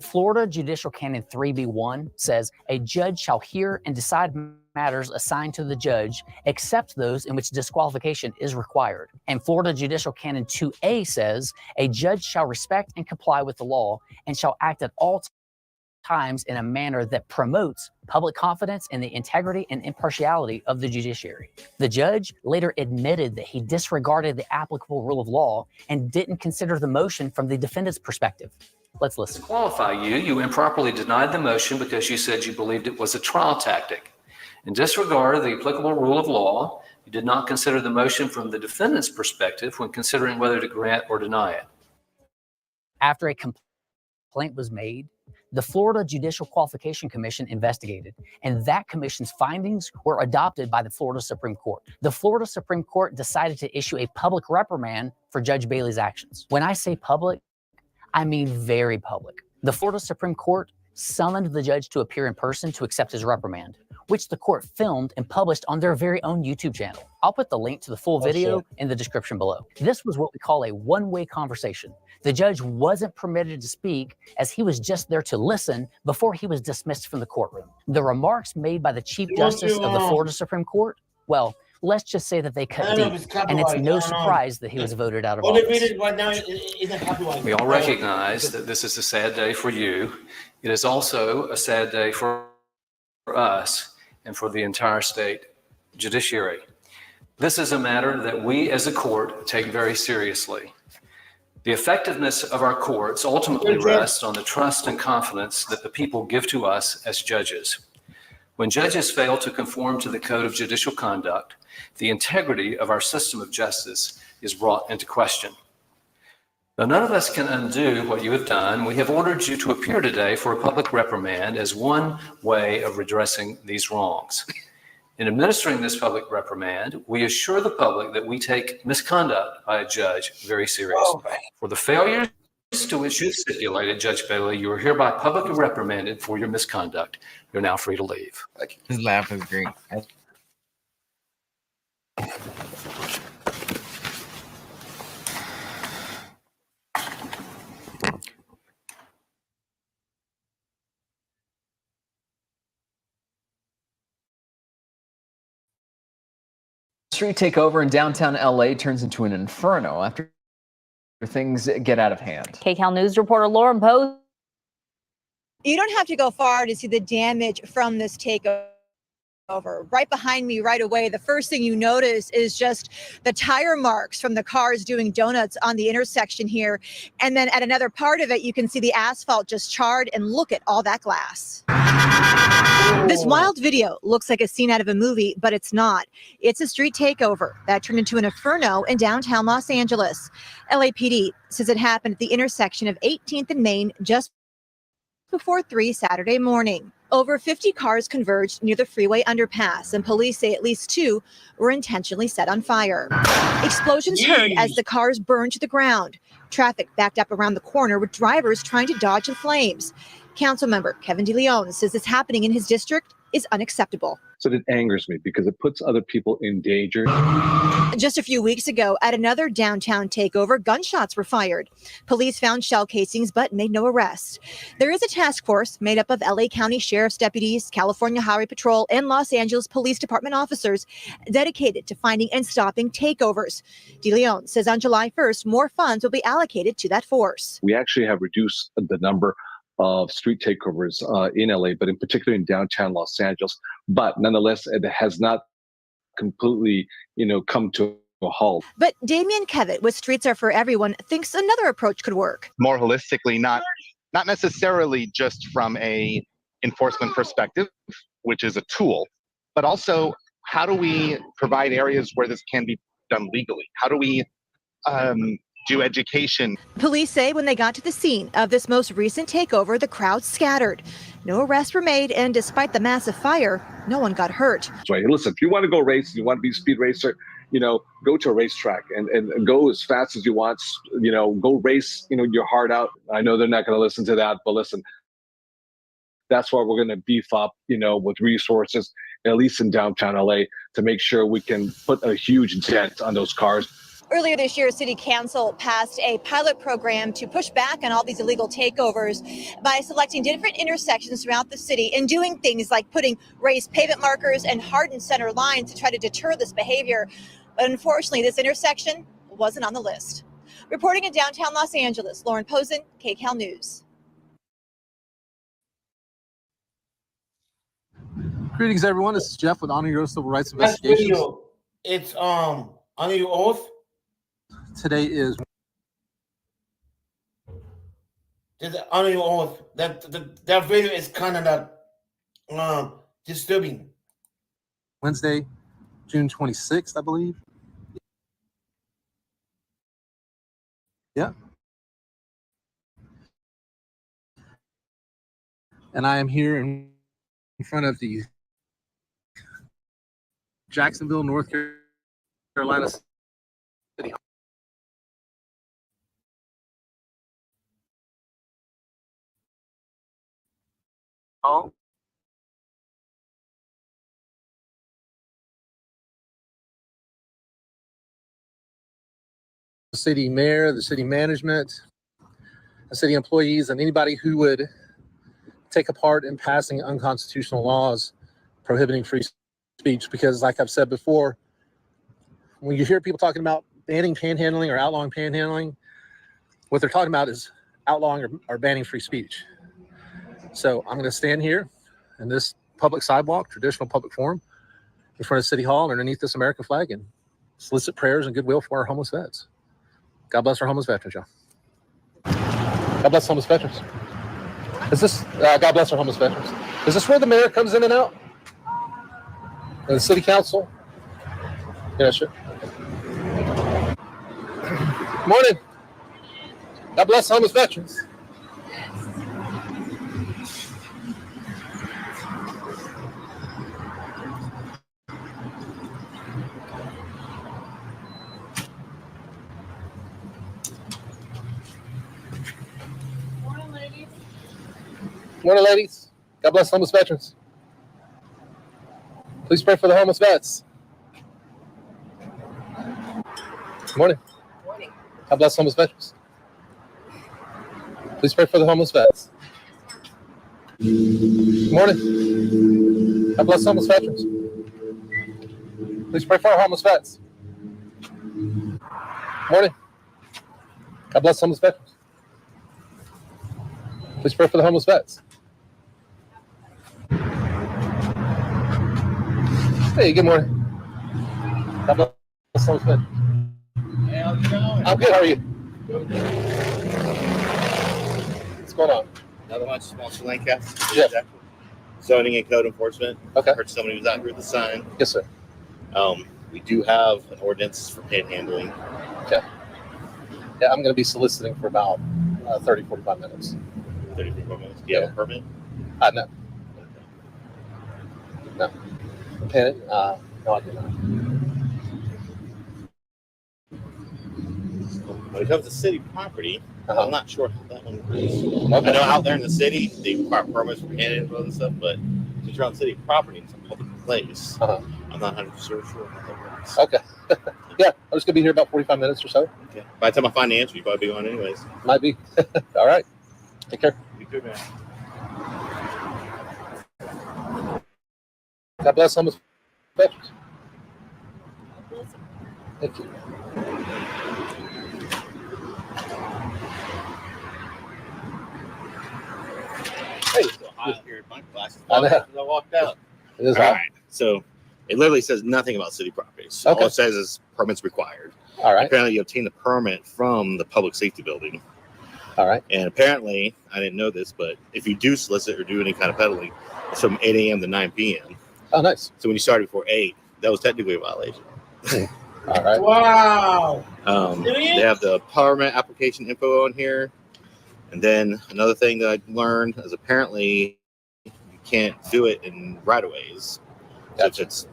Speaker 14: Florida Judicial Canon 3B1 says a judge shall hear and decide matters assigned to the judge except those in which disqualification is required. And Florida Judicial Canon 2A says a judge shall respect and comply with the law and shall act at all times in a manner that promotes public confidence in the integrity and impartiality of the judiciary. The judge later admitted that he disregarded the applicable rule of law and didn't consider the motion from the defendant's perspective. Let's listen.
Speaker 13: Disqualify you. You improperly denied the motion because you said you believed it was a trial tactic. In disregard of the applicable rule of law, you did not consider the motion from the defendant's perspective when considering whether to grant or deny it.
Speaker 14: After a complaint was made, the Florida Judicial Qualification Commission investigated, and that commission's findings were adopted by the Florida Supreme Court. The Florida Supreme Court decided to issue a public reprimand for Judge Bailey's actions. When I say public, I mean very public. The Florida Supreme Court summoned the judge to appear in person to accept his reprimand, which the court filmed and published on their very own YouTube channel. I'll put the link to the full video in the description below. This was what we call a one-way conversation. The judge wasn't permitted to speak as he was just there to listen before he was dismissed from the courtroom. The remarks made by the Chief Justice of the Florida Supreme Court, well, let's just say that they cut deep, and it's no surprise that he was voted out of office.
Speaker 13: We all recognize that this is a sad day for you. It is also a sad day for us and for the entire state judiciary. This is a matter that we as a court take very seriously. The effectiveness of our courts ultimately rests on the trust and confidence that the people give to us as judges. When judges fail to conform to the Code of Judicial Conduct, the integrity of our system of justice is brought into question. Now, none of us can undo what you have done. We have ordered you to appear today for a public reprimand as one way of redressing these wrongs. In administering this public reprimand, we assure the public that we take misconduct by a judge very seriously. For the failures to which you stipulated, Judge Bailey, you are hereby publicly reprimanded for your misconduct. You're now free to leave.
Speaker 7: His laugh is great.
Speaker 15: Street takeover in downtown LA turns into an inferno after things get out of hand.
Speaker 16: KCAL News reporter Lauren Poe.
Speaker 17: You don't have to go far to see the damage from this takeover. Right behind me right away, the first thing you notice is just the tire marks from the cars doing donuts on the intersection here. And then at another part of it, you can see the asphalt just charred, and look at all that glass. This wild video looks like a scene out of a movie, but it's not. It's a street takeover that turned into an inferno in downtown Los Angeles. LAPD says it happened at the intersection of 18th and Main just before 3 Saturday morning. Over 50 cars converged near the freeway underpass, and police say at least 2 were intentionally set on fire. Explosions heard as the cars burned to the ground. Traffic backed up around the corner with drivers trying to dodge the flames. Councilmember Kevin DeLeon says this happening in his district is unacceptable.
Speaker 5: So it angers me because it puts other people in danger.
Speaker 17: Just a few weeks ago, at another downtown takeover, gunshots were fired. Police found shell casings but made no arrests. There is a task force made up of LA County Sheriff's deputies, California Highway Patrol, and Los Angeles Police Department officers dedicated to finding and stopping takeovers. De Leon says on July 1st, more funds will be allocated to that force.
Speaker 5: We actually have reduced the number of street takeovers in LA, but in particular in downtown Los Angeles. But nonetheless, it has not completely, come to a halt.
Speaker 17: But Damian Kevitt with Streets Are For Everyone thinks another approach could work.
Speaker 18: More holistically, not necessarily just from a enforcement perspective, which is a tool, but also how do we provide areas where this can be done legally? How do we do education?
Speaker 17: Police say when they got to the scene of this most recent takeover, the crowd scattered. No arrests were made, and despite the massive fire, no one got hurt.
Speaker 5: Right. Listen, if you want to go race, you want to be a speed racer, go to a racetrack and go as fast as you want, go race, your heart out. I know they're not going to listen to that, but listen, that's why we're going to beef up, with resources, at least in downtown LA, to make sure we can put a huge dent on those cars.
Speaker 17: Earlier this year, City Council passed a pilot program to push back on all these illegal takeovers by selecting different intersections throughout the city and doing things like putting raised pavement markers and hardened center lines to try to deter this behavior. But unfortunately, this intersection wasn't on the list. Reporting in downtown Los Angeles, Lauren Posen, KCAL News.
Speaker 19: Greetings, everyone. This is Jeff with Honor Your Civil Rights Investigations.
Speaker 1: Video. It's Honor Your Oath.
Speaker 19: Today is
Speaker 1: Honor Your Oath. That video is kind of disturbing.
Speaker 19: Wednesday, June 26th, I believe. Yeah. And I am here in front of the Jacksonville, North Carolina City Hall. The city mayor, the city management, the city employees, and anybody who would take a part in passing unconstitutional laws prohibiting free speech. Because like I've said before, when you hear people talking about banning panhandling or outlawing panhandling, what they're talking about is outlawing or banning free speech. So I'm going to stand here in this public sidewalk, traditional public forum, in front of City Hall and underneath this American flag and solicit prayers and goodwill for our homeless vets. God bless our homeless veterans, y'all. God bless homeless veterans. Is this, God bless our homeless veterans. Is this where the mayor comes in and out? And the city council? Yeah, sure. Morning. God bless homeless veterans. Morning, ladies. God bless homeless veterans. Please pray for the homeless vets. Morning. Morning. God bless homeless veterans. Please pray for the homeless vets. Morning. God bless homeless veterans. Please pray for our homeless vets. Morning. God bless homeless veterans. Please pray for the homeless vets. Hey, good morning. God bless homeless vets.
Speaker 20: Hey, how's it going?
Speaker 19: I'm good. How are you? What's going on?
Speaker 20: Another one, Sponsor Lancaster.
Speaker 19: Yeah.
Speaker 20: Zoning and code enforcement.
Speaker 19: Okay.
Speaker 20: Heard somebody was out here with the sign.
Speaker 19: Yes, sir.
Speaker 20: We do have an ordinance for panhandling.
Speaker 19: Okay. Yeah, I'm going to be soliciting for about 30, 45 minutes.
Speaker 20: 30, 45 minutes. Do you have a permit?
Speaker 19: No. No. No, I do not.
Speaker 20: When it comes to city property, I'm not sure how that one is.
Speaker 19: Okay.
Speaker 20: I know out there in the city, they require permits for panhandling and stuff, but since you're on city property, it's a public place. I'm not 100% sure how that works.
Speaker 19: Okay. Yeah, I'm just gonna be here about 45 minutes or so.
Speaker 20: Okay. By the time I find the answer, you probably be on anyways.
Speaker 19: Might be. All right. Take care.
Speaker 20: You too, man.
Speaker 19: God bless some of the veterans. Thank you.
Speaker 20: Hey, it's so hot here in my glasses.
Speaker 19: I know.
Speaker 20: I walked out.
Speaker 19: It is
Speaker 20: All
Speaker 19: hot.
Speaker 20: right. So it literally says nothing about city properties.
Speaker 19: Okay.
Speaker 20: All it says is permits required.
Speaker 19: All right.
Speaker 20: Apparently, you obtain the permit from the public safety building.
Speaker 19: All right.
Speaker 20: And apparently, I didn't know this, but if you do solicit or do any kind of peddling, it's from 8 a.m. to 9 p.m.
Speaker 19: Oh, nice.
Speaker 20: So when you started before 8, that was technically a violation.
Speaker 19: All right.
Speaker 1: Wow.
Speaker 20: They have the permit application info on here. And then another thing that I learned is apparently you can't do it in right-of-ways. So if it's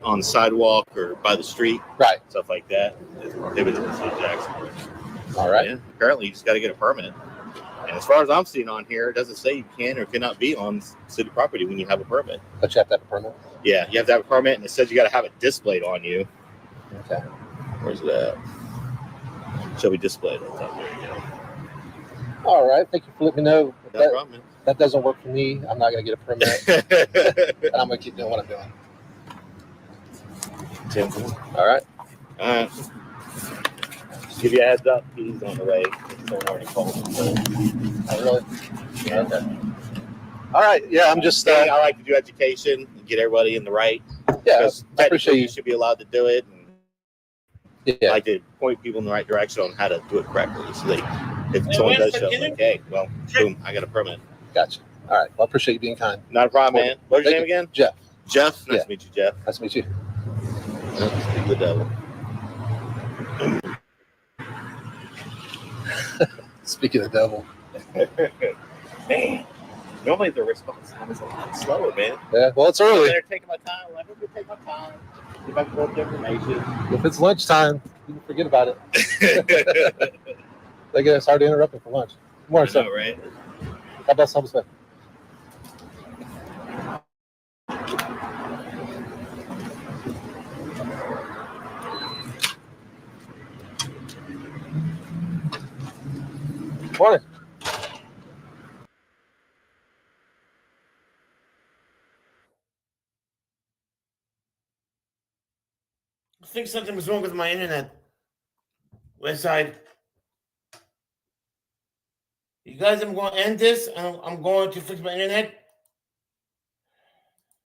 Speaker 20: on the sidewalk or by the street,
Speaker 19: right,
Speaker 20: stuff like that, it's prohibited in South Jackson.
Speaker 19: All right.
Speaker 20: Yeah, apparently you just got to get a permit. And as far as I'm seeing on here, it doesn't say you can or cannot be on city property when you have a permit.
Speaker 19: But you have to have a permit.
Speaker 20: Yeah, you have to have a permit, and it says you got to have it displayed on you.
Speaker 19: Okay.
Speaker 20: Where's it at? Shall be displayed on top. There you go.
Speaker 19: All right. Thank you for letting me know.
Speaker 20: No
Speaker 19: That,
Speaker 20: problem, man.
Speaker 19: that doesn't work for me. I'm not going to get a permit. And I'm going to keep doing what I'm doing. All right.
Speaker 20: All right. Just give you a heads up. He's on the way. Someone already called him. So.
Speaker 19: Oh, really? Yeah, okay. All right. Yeah, I'm just.
Speaker 20: I like to do education and get everybody in the right.
Speaker 19: Yeah,
Speaker 20: Because
Speaker 19: I appreciate
Speaker 20: technically
Speaker 19: you.
Speaker 20: you should be allowed to do it. And
Speaker 19: Yeah.
Speaker 20: I like to point people in the right direction on how to do it correctly. So they, if
Speaker 1: Hey,
Speaker 20: someone
Speaker 1: where's
Speaker 20: does
Speaker 1: the
Speaker 20: show,
Speaker 1: kid?
Speaker 20: like, hey, well, boom, I got a permit.
Speaker 19: Gotcha. All right. Well, I appreciate you being kind.
Speaker 20: Not a problem, man. What's your name
Speaker 19: Thank you.
Speaker 20: again?
Speaker 19: Jeff.
Speaker 20: Jeff. Nice
Speaker 19: Yeah.
Speaker 20: to meet you, Jeff.
Speaker 19: Nice to meet you.
Speaker 20: Speak the devil.
Speaker 19: Speaking of the devil.
Speaker 20: Man, normally the response time is a lot slower, man.
Speaker 19: Yeah. Well, it's
Speaker 20: I'm
Speaker 19: early.
Speaker 20: there taking my time. I'm like, I'm gonna take my time. See if I can go up the information.
Speaker 19: If it's lunchtime, you can forget about it. They get hard to interrupt me for lunch. Good morning,
Speaker 20: I
Speaker 19: sir.
Speaker 20: know, right?
Speaker 19: God bless some respect. Morning.
Speaker 1: I think something was wrong with my internet. West Side. You guys, I'm going to end this, and I'm going to fix my internet.